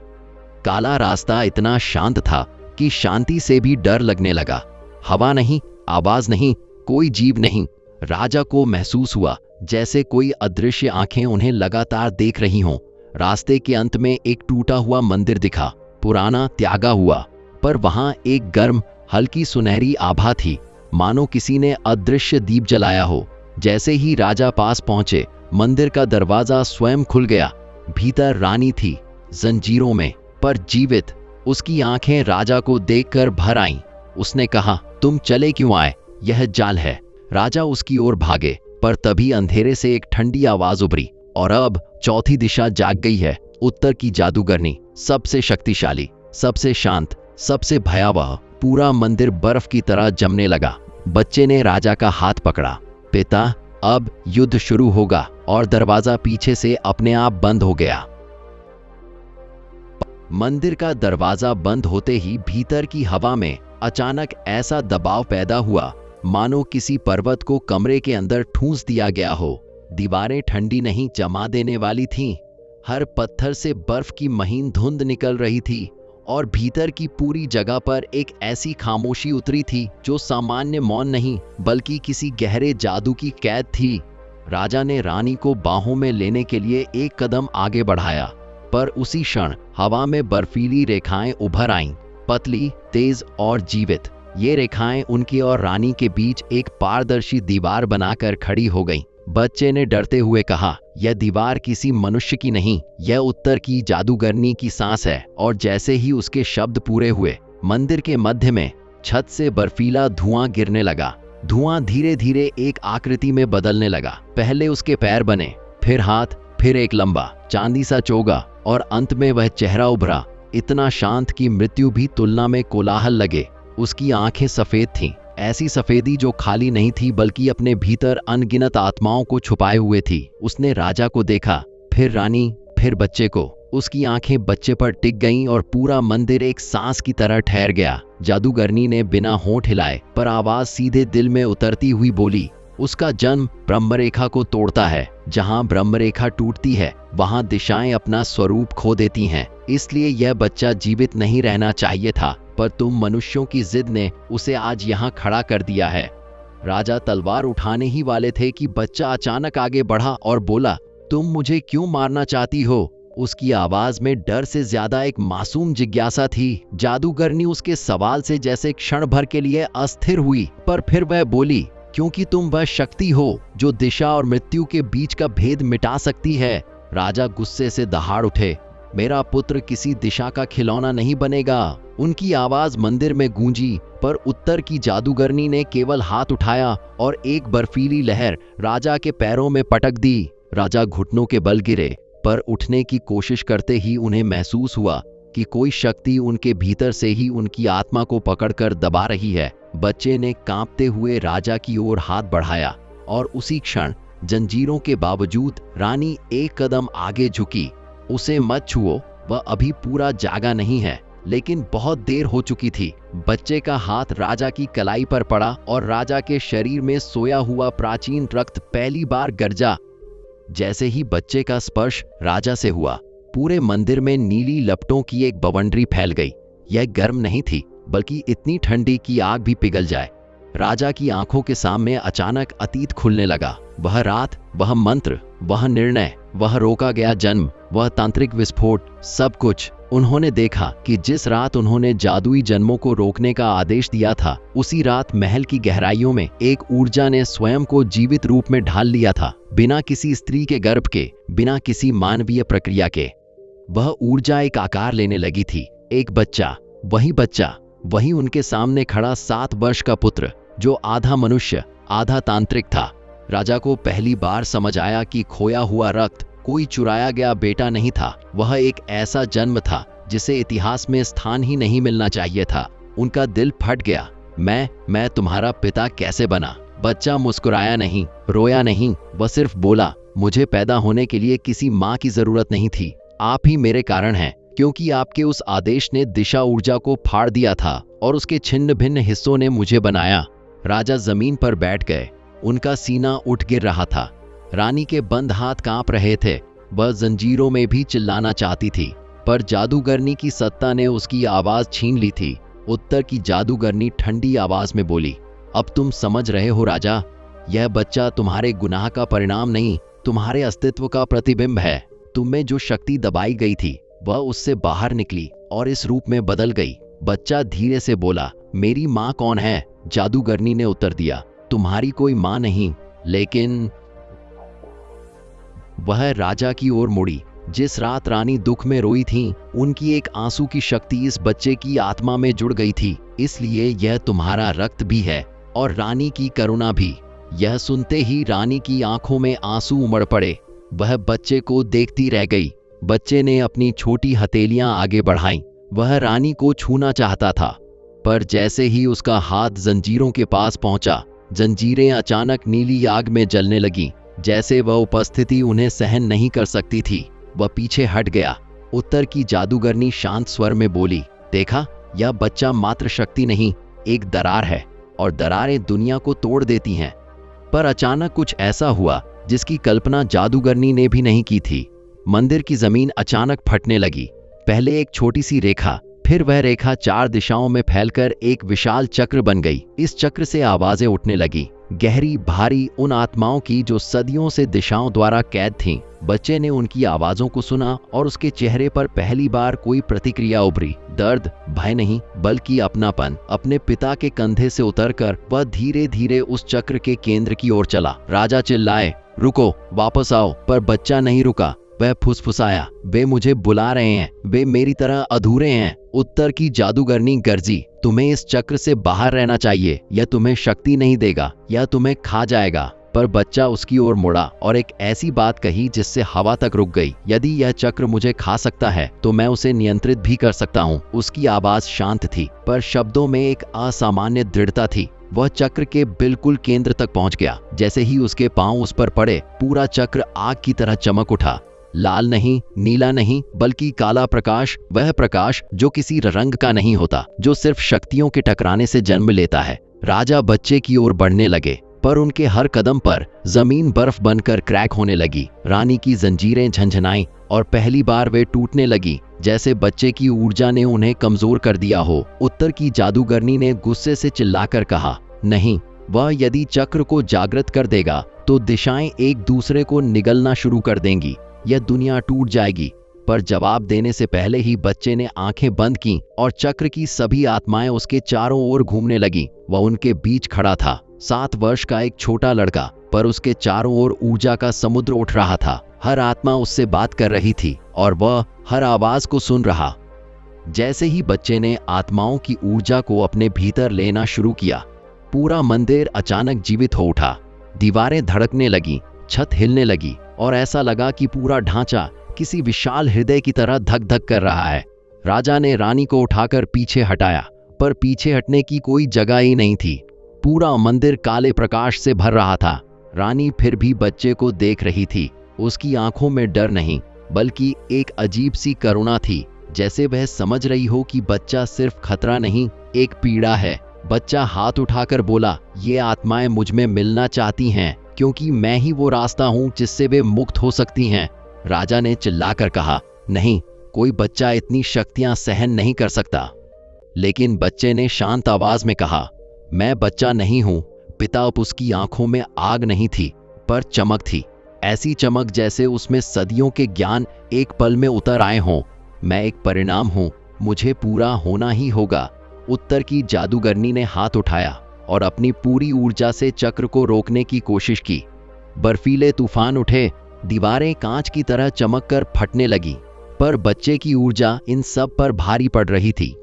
काला रास्ता इतना शांत था कि शांति से भी डर लगने लगा। हवा नहीं, आवाज नहीं, कोई जीव नहीं। राजा को महसूस हुआ जैसे कोई अदृश्य आंखें उन्हें लगातार देख रही हों। रास्ते के अंत में एक टूटा हुआ मंदिर दिखा, पुराना, त्यागा हुआ, पर वहां एक गर्म हल्की सुनहरी आभा थी, मानो किसी ने अदृश्य दीप जलाया हो। जैसे ही राजा पास पहुंचे, मंदिर का दरवाजा स्वयं खुल गया। भीतर रानी थी, जंजीरों में, पर जीवित। उसकी आंखें राजा को देखकर भर आईं। उसने कहा, तुम चले क्यों आए? यह जाल है। राजा उसकी ओर भागे, पर तभी अंधेरे से एक ठंडी आवाज उभरी और अब चौथी दिशा जाग गई है। उत्तर की जादूगरनी, सबसे शक्तिशाली, सबसे शांत, सबसे भयावह। पूरा मंदिर बर्फ की तरह जमने लगा। बच्चे ने राजा का हाथ पकड़ा। पिता, अब युद्ध शुरू होगा। और दरवाजा पीछे से अपने आप बंद हो गया। मंदिर का दरवाजा बंद होते ही भीतर की हवा में अचानक ऐसा दबाव पैदा हुआ मानो किसी पर्वत को कमरे के अंदर ठूंस दिया गया हो। दीवारें ठंडी नहीं, जमा देने वाली थीं। हर पत्थर से बर्फ की महीन धुंध निकल रही थी और भीतर की पूरी जगह पर एक ऐसी खामोशी उतरी थी जो सामान्य मौन नहीं बल्कि किसी गहरे जादू की कैद थी। राजा ने रानी को बाहों में लेने के लिए एक कदम आगे बढ़ाया, पर उसी क्षण हवा में बर्फीली रेखाएं उभर आईं, पतली, तेज और जीवित। ये रेखाएं उनकी और रानी के बीच एक पारदर्शी दीवार बनाकर खड़ी हो गईं। बच्चे ने डरते हुए कहा, यह दीवार किसी मनुष्य की नहीं, यह उत्तर की जादूगरनी की सांस है। और जैसे ही उसके शब्द पूरे हुए, मंदिर के मध्य में छत से बर्फीला धुआं गिरने लगा। धुआं धीरे धीरे एक आकृति में बदलने लगा। पहले उसके पैर बने, फिर हाथ, फिर एक लंबा चांदी सा चोगा और अंत में वह चेहरा उभरा, इतना शांत कि मृत्यु भी तुलना में कोलाहल लगे। उसकी आंखें सफेद थीं, ऐसी सफेदी जो खाली नहीं थी बल्कि अपने भीतर अनगिनत आत्माओं को छुपाए हुए थी। उसने राजा को देखा, फिर रानी, फिर बच्चे को। उसकी आंखें बच्चे पर टिक गईं और पूरा मंदिर एक सांस की तरह ठहर गया। जादूगरनी ने बिना होंठ हिलाए पर आवाज सीधे दिल में उतरती हुई बोली, उसका जन्म ब्रह्मरेखा को तोड़ता है। जहां ब्रह्मरेखा टूटती है वहां दिशाएं अपना स्वरूप खो देती हैं। इसलिए यह बच्चा जीवित नहीं रहना चाहिए था, पर तुम मनुष्यों की जिद ने उसे आज यहाँ खड़ा कर दिया है। राजा तलवार उठाने ही वाले थे कि बच्चा अचानक आगे बढ़ा और बोला, तुम मुझे क्यों मारना चाहती हो? उसकी आवाज में डर से ज्यादा एक मासूम जिज्ञासा थी। जादूगरनी उसके सवाल से जैसे क्षण भर के लिए अस्थिर हुई, पर फिर वह बोली, क्योंकि तुम वह शक्ति हो जो दिशा और मृत्यु के बीच का भेद मिटा सकती है। राजा गुस्से से दहाड़ उठे, मेरा पुत्र किसी दिशा का खिलौना नहीं बनेगा। उनकी आवाज मंदिर में गूंजी, पर उत्तर की जादूगरनी ने केवल हाथ उठाया और एक बर्फीली लहर राजा के पैरों में पटक दी। राजा घुटनों के बल गिरे, पर उठने की कोशिश करते ही उन्हें महसूस हुआ कि कोई शक्ति उनके भीतर से ही उनकी आत्मा को पकड़कर दबा रही है। बच्चे ने कांपते हुए राजा की ओर हाथ बढ़ाया और उसी क्षण जंजीरों के बावजूद रानी एक कदम आगे झुकी। उसे मत छुओ, वह अभी पूरा जागा नहीं है, लेकिन बहुत देर हो चुकी थी। बच्चे का हाथ राजा की कलाई पर पड़ा और राजा के शरीर में सोया हुआ प्राचीन रक्त पहली बार गरजा। जैसे ही बच्चे का स्पर्श राजा से हुआ, पूरे मंदिर में नीली लपटों की एक बवंडरी फैल गई। यह गर्म नहीं थी, बल्कि इतनी ठंडी कि आग भी पिघल जाए। राजा की आंखों के सामने अचानक अतीत खुलने लगा। वह रात, वह मंत्र, वह निर्णय, वह रोका गया जन्म, वह तांत्रिक विस्फोट, सब कुछ। उन्होंने देखा कि जिस रात उन्होंने जादुई जन्मों को रोकने का आदेश दिया था, उसी रात महल की गहराइयों में एक ऊर्जा ने स्वयं को जीवित रूप में ढाल लिया था, बिना किसी स्त्री के गर्भ के, बिना किसी मानवीय प्रक्रिया के। वह ऊर्जा एक आकार लेने लगी थी, एक बच्चा, वही उनके सामने खड़ा 7 वर्ष का पुत्र, जो आधा मनुष्य, आधा तांत्रिक था। राजा को पहली बार समझ आया कि खोया हुआ रक्त कोई चुराया गया बेटा नहीं था, वह एक ऐसा जन्म था जिसे इतिहास में स्थान ही नहीं मिलना चाहिए था। उनका दिल फट गया। मैं तुम्हारा पिता कैसे बना? बच्चा मुस्कुराया नहीं, रोया नहीं, वह सिर्फ बोला, मुझे पैदा होने के लिए किसी माँ की जरूरत नहीं थी, आप ही मेरे कारण हैं, क्योंकि आपके उस आदेश ने दिशा ऊर्जा को फाड़ दिया था और उसके छिन्न भिन्न हिस्सों ने मुझे बनाया। राजा जमीन पर बैठ गए, उनका सीना उठ गिर रहा था। रानी के बंद हाथ कांप रहे थे। वह जंजीरों में भी चिल्लाना चाहती थी, पर जादूगरनी की सत्ता ने उसकी आवाज छीन ली थी। उत्तर की जादूगरनी ठंडी आवाज में बोली, अब तुम समझ रहे हो राजा, यह बच्चा तुम्हारे गुनाह का परिणाम नहीं, तुम्हारे अस्तित्व का प्रतिबिंब है। तुम में जो शक्ति दबाई गई थी वह उससे बाहर निकली और इस रूप में बदल गई। बच्चा धीरे से बोला, मेरी माँ कौन है? जादूगरनी ने उत्तर दिया, तुम्हारी कोई माँ नहीं, लेकिन। वह राजा की ओर मुड़ी, जिस रात रानी दुख में रोई थी, उनकी एक आंसू की शक्ति इस बच्चे की आत्मा में जुड़ गई थी। इसलिए यह तुम्हारा रक्त भी है और रानी की करुणा भी। यह सुनते ही रानी की आंखों में आंसू उमड़ पड़े। वह बच्चे को देखती रह गई। बच्चे ने अपनी छोटी हथेलियां आगे बढ़ाईं। वह रानी को छूना चाहता था, पर जैसे ही उसका हाथ जंजीरों के पास पहुंचा, जंजीरें अचानक नीली आग में जलने लगीं। जैसे वह उपस्थिति उन्हें सहन नहीं कर सकती थी, वह पीछे हट गया। उत्तर की जादूगरनी शांत स्वर में बोली, देखा, यह बच्चा मात्र शक्ति नहीं, एक दरार है, और दरारें दुनिया को तोड़ देती हैं। पर अचानक कुछ ऐसा हुआ जिसकी कल्पना जादूगरनी ने भी नहीं की थी। मंदिर की जमीन अचानक फटने लगी। पहले एक छोटी सी रेखा, फिर वह रेखा 4 दिशाओं में फैलकर एक विशाल चक्र बन गई। इस चक्र से आवाजें उठने लगी, गहरी, भारी, उन आत्माओं की जो सदियों से दिशाओं द्वारा कैद थीं। बच्चे ने उनकी आवाजों को सुना और उसके चेहरे पर पहली बार कोई प्रतिक्रिया उभरी। दर्द, भय नहीं, बल्कि अपनापन। अपने पिता के कंधे से उतरकर वह धीरे धीरे उस चक्र के केंद्र की ओर चला। राजा चिल्लाए, रुको, वापस आओ। पर बच्चा नहीं रुका। वह फुसफुसाया, वे मुझे बुला रहे हैं, वे मेरी तरह अधूरे हैं। उत्तर की जादूगरनी गर्जी, तुम्हें इस चक्र से बाहर रहना चाहिए। यह तुम्हें शक्ति नहीं देगा, यह तुम्हें खा जाएगा। पर बच्चा उसकी ओर मुड़ा और एक ऐसी बात कही जिससे हवा तक रुक गई, यदि यह चक्र मुझे खा सकता है तो मैं उसे नियंत्रित भी कर सकता हूँ। उसकी आवाज शांत थी, पर शब्दों में एक असामान्य दृढ़ता थी। वह चक्र के बिल्कुल केंद्र तक पहुंच गया। जैसे ही उसके पांव उस पर पड़े, पूरा चक्र आग की तरह चमक उठा। लाल नहीं, नीला नहीं, बल्कि काला प्रकाश, वह प्रकाश जो किसी रंग का नहीं होता, जो सिर्फ शक्तियों के टकराने से जन्म लेता है। राजा बच्चे की ओर बढ़ने लगे, पर उनके हर कदम पर जमीन बर्फ बनकर क्रैक होने लगी। रानी की जंजीरें झंझनाईं और पहली बार वे टूटने लगी, जैसे बच्चे की ऊर्जा ने उन्हें कमजोर कर दिया हो। उत्तर की जादूगरनी ने गुस्से से चिल्लाकर कहा, नहीं, वह यदि चक्र को जागृत कर देगा तो दिशाएं एक दूसरे को निगलना शुरू कर देंगी, यह दुनिया टूट जाएगी। पर जवाब देने से पहले ही बच्चे ने आंखें बंद की और चक्र की सभी आत्माएं उसके चारों ओर घूमने लगीं। वह उनके बीच खड़ा था, 7 वर्ष का एक छोटा लड़का, पर उसके चारों ओर ऊर्जा का समुद्र उठ रहा था। हर आत्मा उससे बात कर रही थी और वह हर आवाज को सुन रहा। जैसे ही बच्चे ने आत्माओं की ऊर्जा को अपने भीतर लेना शुरू किया, पूरा मंदिर अचानक जीवित हो उठा। दीवारें धड़कने लगी, छत हिलने लगी और ऐसा लगा कि पूरा ढांचा किसी विशाल हृदय की तरह धक धक कर रहा है। राजा ने रानी को उठाकर पीछे हटाया, पर पीछे हटने की कोई जगह ही नहीं थी। पूरा मंदिर काले प्रकाश से भर रहा था। रानी फिर भी बच्चे को देख रही थी। उसकी आंखों में डर नहीं, बल्कि एक अजीब सी करुणा थी, जैसे वह समझ रही हो कि बच्चा सिर्फ खतरा नहीं, एक पीड़ा है। बच्चा हाथ उठाकर बोला, ये आत्माएं मुझ में मिलना चाहती हैं, क्योंकि मैं ही वो रास्ता हूं जिससे वे मुक्त हो सकती हैं। राजा ने चिल्लाकर कहा, नहीं, कोई बच्चा इतनी शक्तियां सहन नहीं कर सकता। लेकिन बच्चे ने शांत आवाज में कहा, मैं बच्चा नहीं हूं। पिता। उसकी आंखों में आग नहीं थी, पर चमक थी, ऐसी चमक जैसे उसमें सदियों के ज्ञान एक पल में उतर आए हों। मैं एक परिणाम हूं, मुझे पूरा होना ही होगा। उत्तर की जादूगरनी ने हाथ उठाया और अपनी पूरी ऊर्जा से चक्र को रोकने की कोशिश की। बर्फीले तूफान उठे, दीवारें कांच की तरह चमककर फटने लगी, पर बच्चे की ऊर्जा इन सब पर भारी पड़ रही थी।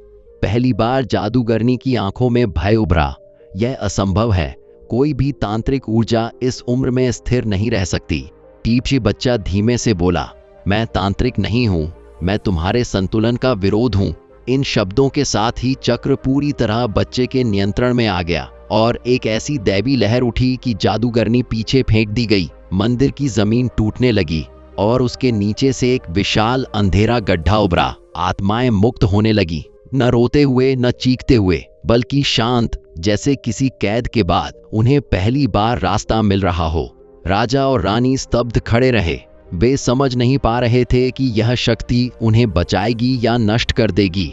पहली बार जादूगरनी की आंखों में भय उभरा। यह असंभव है, कोई भी तांत्रिक ऊर्जा इस उम्र में स्थिर नहीं रह सकती। टीपी बच्चा धीमे से बोला, मैं तांत्रिक नहीं हूं, मैं तुम्हारे संतुलन का विरोध हूं। इन शब्दों के साथ ही चक्र पूरी तरह बच्चे के नियंत्रण में आ गया और एक ऐसी दैवी लहर उठी कि जादूगरनी पीछे फेंक दी गई। मंदिर की जमीन टूटने लगी और उसके नीचे से एक विशाल अंधेरा गड्ढा उभरा। आत्माएं मुक्त होने लगी, न रोते हुए न चीखते हुए, बल्कि शांत, जैसे किसी कैद के बाद उन्हें पहली बार रास्ता मिल रहा हो। राजा और रानी स्तब्ध खड़े रहे। वे समझ नहीं पा रहे थे कि यह शक्ति उन्हें बचाएगी या नष्ट कर देगी।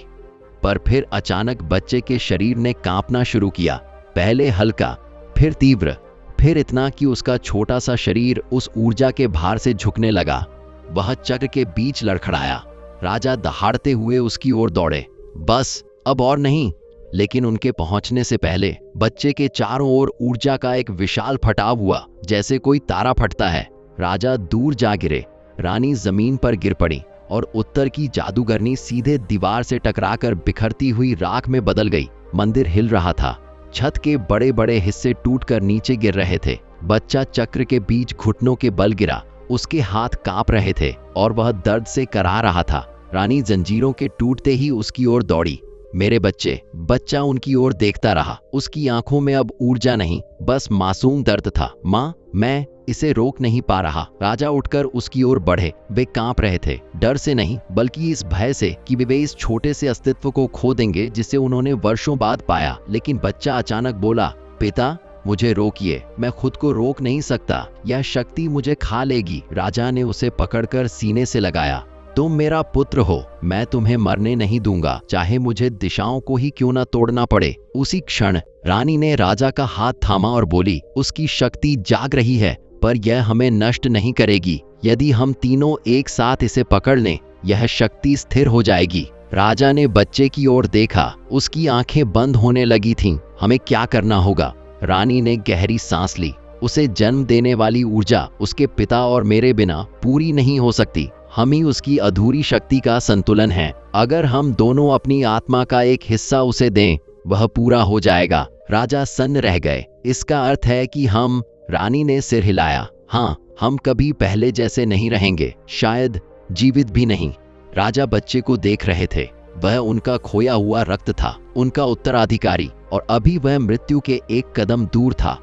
पर फिर अचानक बच्चे के शरीर ने कांपना शुरू किया, पहले हल्का, फिर तीव्र, फिर इतना कि उसका छोटा सा शरीर उस ऊर्जा के भार से झुकने लगा। वह चक्र के बीच लड़खड़ाया। राजा दहाड़ते हुए उसकी ओर दौड़े, बस अब और नहीं। लेकिन उनके पहुंचने से पहले बच्चे के चारों ओर ऊर्जा का एक विशाल फटाव हुआ, जैसे कोई तारा फटता है। राजा दूर जा गिरे, रानी जमीन पर गिर पड़ी और उत्तर की जादूगरनी सीधे दीवार से टकराकर बिखरती हुई राख में बदल गई। मंदिर हिल रहा था, छत के बड़े बड़े हिस्से टूटकर नीचे गिर रहे थे। बच्चा चक्र के बीच घुटनों के बल गिरा, उसके हाथ कांप रहे थे और वह दर्द से कराह रहा था। रानी जंजीरों के टूटते ही उसकी ओर दौड़ी। मेरे बच्चे। बच्चा उनकी ओर देखता रहा। उसकी आंखों में अब ऊर्जा नहीं, बस मासूम दर्द था। माँ, मैं इसे रोक नहीं पा रहा। राजा उठकर उसकी ओर बढ़े। वे कांप रहे थे, डर से नहीं बल्कि इस भय से कि वे इस छोटे से अस्तित्व को खो देंगे जिसे उन्होंने वर्षों बाद पाया। लेकिन बच्चा अचानक बोला, पिता, मुझे रोकिए, मैं खुद को रोक नहीं सकता, यह शक्ति मुझे खा लेगी। राजा ने उसे पकड़कर सीने से लगाया। तुम मेरा पुत्र हो, मैं तुम्हें मरने नहीं दूंगा, चाहे मुझे दिशाओं को ही क्यों ना तोड़ना पड़े। उसी क्षण रानी ने राजा का हाथ थामा और बोली, उसकी शक्ति जाग रही है, पर यह हमें नष्ट नहीं करेगी। यदि हम तीनों एक साथ इसे पकड़ लें, यह शक्ति स्थिर हो जाएगी। राजा ने बच्चे की ओर देखा, उसकी आंखें बंद होने लगी थीं। हमें क्या करना होगा? रानी ने गहरी सांस ली। उसे जन्म देने वाली ऊर्जा उसके पिता और मेरे बिना पूरी नहीं हो सकती। हम ही उसकी अधूरी शक्ति का संतुलन है। अगर हम दोनों अपनी आत्मा का एक हिस्सा उसे दें, वह पूरा हो जाएगा। राजा सन्न रह गए। इसका अर्थ है कि हम? रानी ने सिर हिलाया। हाँ, हम कभी पहले जैसे नहीं रहेंगे, शायद जीवित भी नहीं। राजा बच्चे को देख रहे थे। वह उनका खोया हुआ रक्त था, उनका उत्तराधिकारी, और अभी वह मृत्यु के एक कदम दूर था।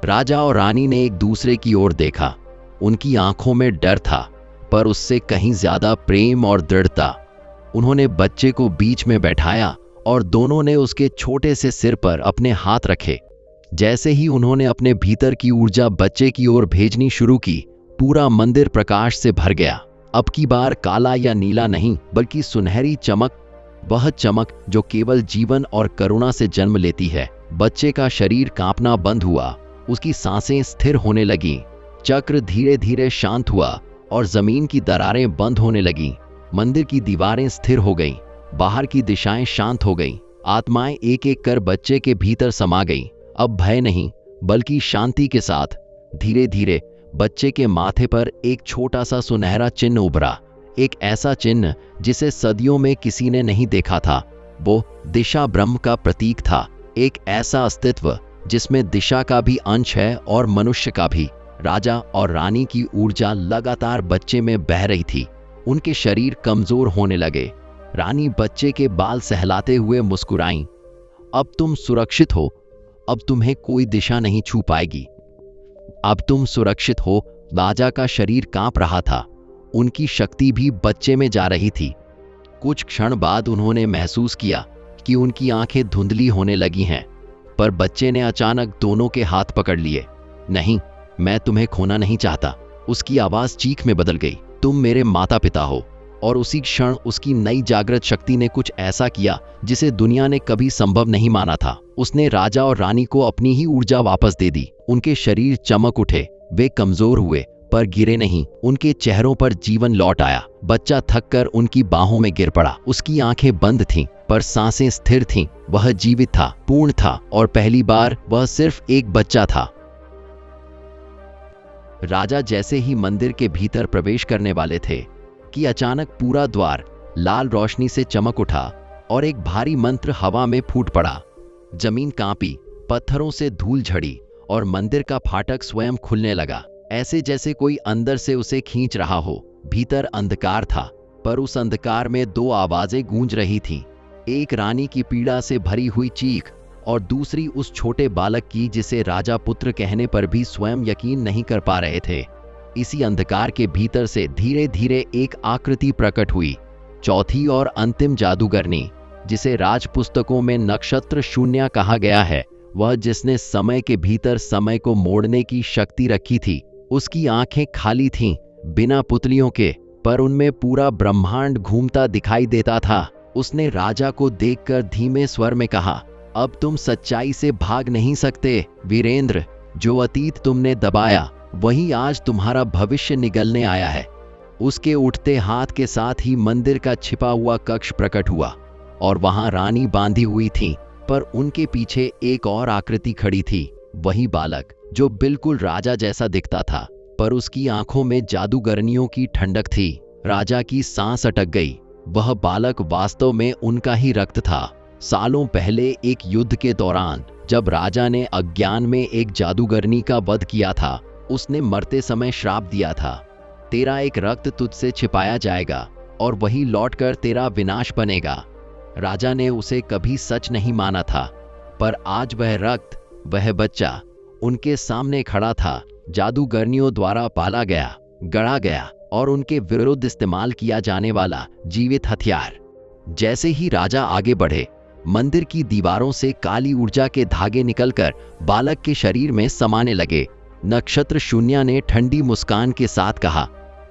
राजा और रानी ने एक दूसरे की ओर देखा। उनकी आंखों में डर था, पर उससे कहीं ज्यादा प्रेम और दृढ़ता। उन्होंने बच्चे को बीच में बैठाया और दोनों ने उसके छोटे से सिर पर अपने हाथ रखे। जैसे ही उन्होंने अपने भीतर की ऊर्जा बच्चे की ओर भेजनी शुरू की, पूरा मंदिर प्रकाश से भर गया। अब की बार काला या नीला नहीं, बल्कि सुनहरी चमक, वह चमक जो केवल जीवन और करुणा से जन्म लेती है। बच्चे का शरीर कांपना बंद हुआ, उसकी सांसें स्थिर होने लगीं। चक्र धीरे धीरे शांत हुआ और जमीन की दरारें बंद होने लगीं। मंदिर की दीवारें स्थिर हो गईं, बाहर की दिशाएं शांत हो गईं। आत्माएं एक एक कर बच्चे के भीतर समा गईं। अब भय नहीं, बल्कि शांति के साथ धीरे धीरे बच्चे के माथे पर एक छोटा सा सुनहरा चिन्ह उभरा। एक ऐसा चिन्ह जिसे सदियों में किसी ने नहीं देखा था। वो दिशा ब्रह्म का प्रतीक था। एक ऐसा अस्तित्व जिसमें दिशा का भी अंश है और मनुष्य का भी। राजा और रानी की ऊर्जा लगातार बच्चे में बह रही थी। उनके शरीर कमजोर होने लगे। रानी बच्चे के बाल सहलाते हुए मुस्कुराईं। अब तुम सुरक्षित हो, अब तुम्हें कोई दिशा नहीं छू पाएगी, अब तुम सुरक्षित हो। राजा का शरीर कांप रहा था, उनकी शक्ति भी बच्चे में जा रही थी। कुछ क्षण बाद उन्होंने महसूस किया कि उनकी आंखें धुंधली होने लगी हैं, पर बच्चे ने अचानक दोनों के हाथ पकड़ लिए। नहीं, मैं तुम्हें खोना नहीं चाहता। उसकी आवाज चीख में बदल गई। तुम मेरे माता पिता हो। और उसी क्षण उसकी नई जागृत शक्ति ने कुछ ऐसा किया जिसे दुनिया ने कभी संभव नहीं माना था। उसने राजा और रानी को अपनी ही ऊर्जा वापस दे दी। उनके शरीर चमक उठे, वे कमजोर हुए पर गिरे नहीं। उनके चेहरों पर जीवन लौट आया। बच्चा थककर उनकी बाहों में गिर पड़ा। उसकी आंखें बंद थीं, पर सांसें स्थिर थीं। वह जीवित था, पूर्ण था, और पहली बार वह सिर्फ एक बच्चा था। राजा जैसे ही मंदिर के भीतर प्रवेश करने वाले थे कि अचानक पूरा द्वार लाल रोशनी से चमक उठा और एक भारी मंत्र हवा में फूट पड़ा। जमीन कांपी, पत्थरों से धूल झड़ी और मंदिर का फाटक स्वयं खुलने लगा, ऐसे जैसे कोई अंदर से उसे खींच रहा हो। भीतर अंधकार था, पर उस अंधकार में दो आवाजें गूंज रही थीं। एक रानी की पीड़ा से भरी हुई चीख और दूसरी उस छोटे बालक की जिसे राजा पुत्र कहने पर भी स्वयं यकीन नहीं कर पा रहे थे। इसी अंधकार के भीतर से धीरे धीरे एक आकृति प्रकट हुई, चौथी और अंतिम जादूगरनी, जिसे राज पुस्तकों में नक्षत्र शून्य कहा गया है, वह जिसने समय के भीतर समय को मोड़ने की शक्ति रखी थी। उसकी आंखें खाली थीं, बिना पुतलियों के, पर उनमें पूरा ब्रह्मांड घूमता दिखाई देता था। उसने राजा को देखकर धीमे स्वर में कहा, अब तुम सच्चाई से भाग नहीं सकते वीरेंद्र। जो अतीत तुमने दबाया, वही आज तुम्हारा भविष्य निगलने आया है। उसके उठते हाथ के साथ ही मंदिर का छिपा हुआ कक्ष प्रकट हुआ और वहां रानी बांधी हुई थी, पर उनके पीछे एक और आकृति खड़ी थी, वही बालक जो बिल्कुल राजा जैसा दिखता था। पर उसकी आंखों में जादूगरनियों की ठंडक थी। राजा की सांस अटक गई। वह बालक वास्तव में उनका ही रक्त था। सालों पहले एक युद्ध के दौरान जब राजा ने अज्ञान में एक जादूगरनी का वध किया था, उसने मरते समय श्राप दिया था, तेरा एक रक्त तुझसे छिपाया जाएगा और वही लौटकर तेरा विनाश बनेगा। राजा ने उसे कभी सच नहीं माना था, पर आज वह रक्त, वह बच्चा उनके सामने खड़ा था, जादूगरनियों द्वारा पाला गया, गढ़ा गया और उनके विरुद्ध इस्तेमाल किया जाने वाला जीवित हथियार। जैसे ही राजा आगे बढ़े, मंदिर की दीवारों से काली ऊर्जा के धागे निकलकर बालक के शरीर में समाने लगे। नक्षत्र शून्य ने ठंडी मुस्कान के साथ कहा,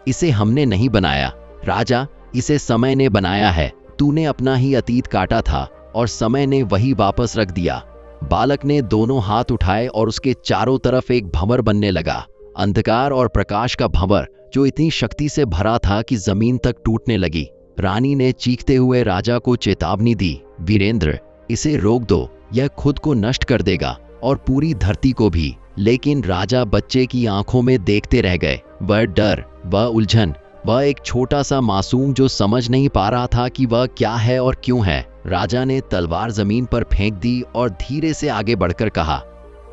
इसे हमने नहीं बनाया राजा, इसे समय ने बनाया है। तूने अपना ही अतीत काटा था और समय ने वही वापस रख दिया। बालक ने दोनों हाथ उठाए और उसके चारों तरफ एक भंवर बनने लगा, अंधकार और प्रकाश का भंवर जो इतनी शक्ति से भरा था कि जमीन तक टूटने लगी। रानी ने चीखते हुए राजा को चेतावनी दी, वीरेंद्र, इसे रोक दो, यह खुद को नष्ट कर देगा और पूरी धरती को भी। लेकिन राजा बच्चे की आंखों में देखते रह गए, वह डर, वह उलझन, वह एक छोटा सा मासूम जो समझ नहीं पा रहा था कि वह क्या है और क्यों है। राजा ने तलवार जमीन पर फेंक दी और धीरे से आगे बढ़कर कहा,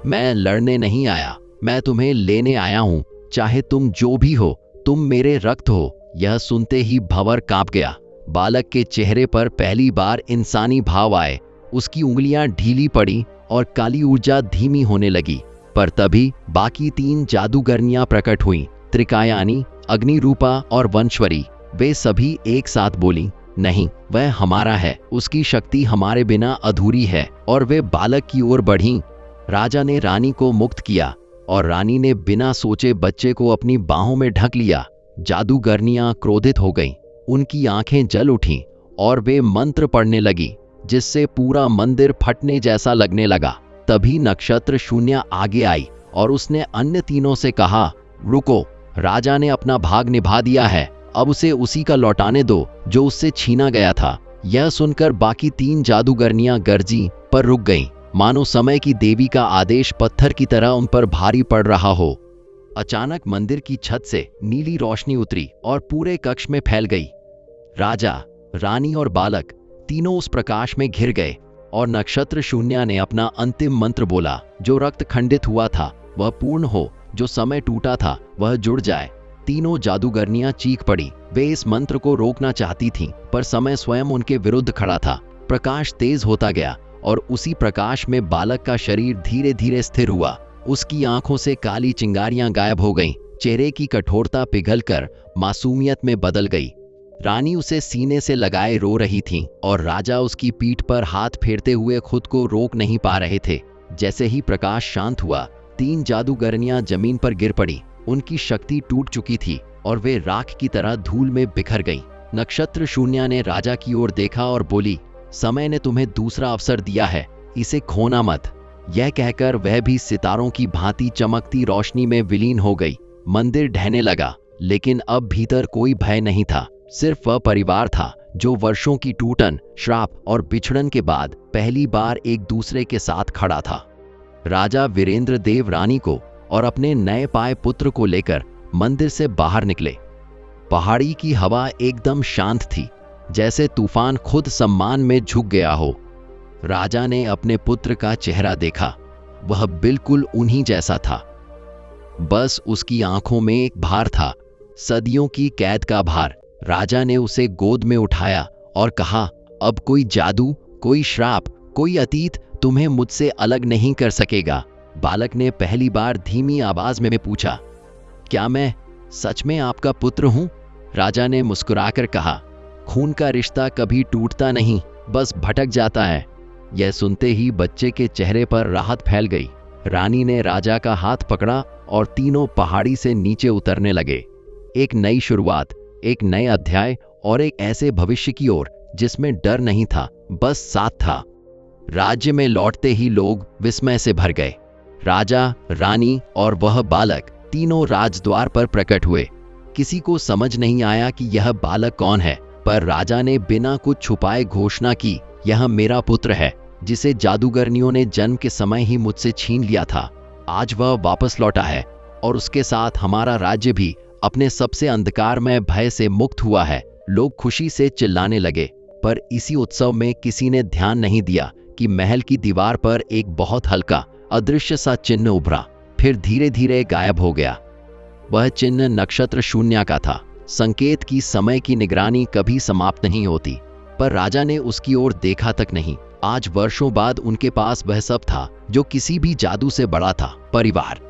मैं लड़ने नहीं आया, मैं तुम्हें लेने आया हूं। चाहे तुम जो भी हो, तुम मेरे रक्त हो। यह सुनते ही भंवर कांप गया। बालक के चेहरे पर पहली बार इंसानी भाव आए। उसकी उंगलियां ढीली पड़ी और काली ऊर्जा धीमी होने लगी। पर तभी बाकी 3 जादूगरनियां प्रकट हुईं, त्रिकायानी, अग्निरूपा और वंशवरी। वे सभी एक साथ बोली, नहीं, वह हमारा है, उसकी शक्ति हमारे बिना अधूरी है। और वे बालक की ओर बढ़ीं। राजा ने रानी को मुक्त किया और रानी ने बिना सोचे बच्चे को अपनी बाहों में ढक लिया। जादूगरनियां क्रोधित हो गईं, उनकी आंखें जल उठीं और वे मंत्र पढ़ने लगी, जिससे पूरा मंदिर फटने जैसा लगने लगा। तभी नक्षत्र शून्य आगे आई और उसने अन्य तीनों से कहा, रुको, राजा ने अपना भाग निभा दिया है, अब उसे उसी का लौटाने दो जो उससे छीना गया था। यह सुनकर बाकी 3 जादूगरनियां गरजी पर रुक गईं, मानो समय की देवी का आदेश पत्थर की तरह उन पर भारी पड़ रहा हो। अचानक मंदिर की छत से नीली रोशनी उतरी और पूरे कक्ष में फैल गई। राजा, रानी और बालक तीनों उस प्रकाश में घिर गए और नक्षत्र शून्य ने अपना अंतिम मंत्र बोला, जो रक्त खंडित हुआ था वह पूर्ण हो, जो समय टूटा था वह जुड़ जाए। तीनों जादूगरनियां चीख पड़ी। वे इस मंत्र को रोकना चाहती थीं, पर समय स्वयं उनके विरुद्ध खड़ा था। प्रकाश तेज होता गया और उसी प्रकाश में बालक का शरीर धीरे धीरे स्थिर हुआ। उसकी आंखों से काली चिंगारियां गायब हो गईं, चेहरे की कठोरता पिघलकर मासूमियत में बदल गई। रानी उसे सीने से लगाए रो रही थी और राजा उसकी पीठ पर हाथ फेरते हुए खुद को रोक नहीं पा रहे थे। जैसे ही प्रकाश शांत हुआ, 3 जादूगरनियां जमीन पर गिर पड़ी। उनकी शक्ति टूट चुकी थी और वे राख की तरह धूल में बिखर गईं। नक्षत्र शून्य ने राजा की ओर देखा और बोली, समय ने तुम्हें दूसरा अवसर दिया है, इसे खोना मत। यह कहकर वह भी सितारों की भांति चमकती रोशनी में विलीन हो गई। मंदिर ढहने लगा, लेकिन अब भीतर कोई भय नहीं था। सिर्फ वह परिवार था जो वर्षों की टूटन, श्राप और बिछड़न के बाद पहली बार एक दूसरे के साथ खड़ा था। राजा वीरेंद्र देव रानी को और अपने नए पाए पुत्र को लेकर मंदिर से बाहर निकले। पहाड़ी की हवा एकदम शांत थी, जैसे तूफान खुद सम्मान में झुक गया हो। राजा ने अपने पुत्र का चेहरा देखा, वह बिल्कुल उन्हीं जैसा था। बस उसकी आंखों में एक भार था, सदियों की कैद का भार। राजा ने उसे गोद में उठाया और कहा, अब कोई जादू, कोई श्राप, कोई अतीत तुम्हें मुझसे अलग नहीं कर सकेगा। बालक ने पहली बार धीमी आवाज में पूछा, क्या मैं सच में आपका पुत्र हूं? राजा ने मुस्कुराकर कहा, खून का रिश्ता कभी टूटता नहीं, बस भटक जाता है। यह सुनते ही बच्चे के चेहरे पर राहत फैल गई। रानी ने राजा का हाथ पकड़ा और तीनों पहाड़ी से नीचे उतरने लगे। एक नई शुरुआत, एक नए अध्याय और एक ऐसे भविष्य की ओर जिसमें डर नहीं था, बस साथ था। राज्य में लौटते ही लोग विस्मय से भर गए। राजा, रानी और वह बालक तीनों राजद्वार पर प्रकट हुए। किसी को समझ नहीं आया कि यह बालक कौन है, पर राजा ने बिना कुछ छुपाए घोषणा की, यह मेरा पुत्र है, जिसे जादूगरनियों ने जन्म के समय ही मुझसे छीन लिया था। आज वह वापस लौटा है और उसके साथ हमारा राज्य भी अपने सबसे अंधकारमय भय से मुक्त हुआ है। लोग खुशी से चिल्लाने लगे, पर इसी उत्सव में किसी ने ध्यान नहीं दिया कि महल की दीवार पर एक बहुत हल्का अदृश्य सा चिन्ह उभरा, फिर धीरे धीरे गायब हो गया। वह चिन्ह नक्षत्र शून्य का था, संकेत की समय की निगरानी कभी समाप्त नहीं होती। पर राजा ने उसकी ओर देखा तक नहीं। आज वर्षों बाद उनके पास वह सब था जो किसी भी जादू से बड़ा था, परिवार।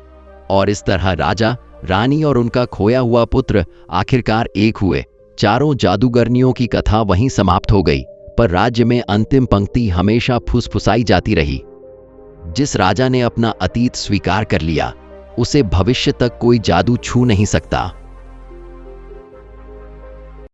और इस तरह राजा, रानी और उनका खोया हुआ पुत्र आखिरकार एक हुए। चारों जादूगरनियों की कथा वहीं समाप्त हो गई, पर राज्य में अंतिम पंक्ति हमेशा फुसफुसाई जाती रही। जिस राजा ने अपना अतीत स्वीकार कर लिया, उसे भविष्य तक कोई जादू छू नहीं सकता।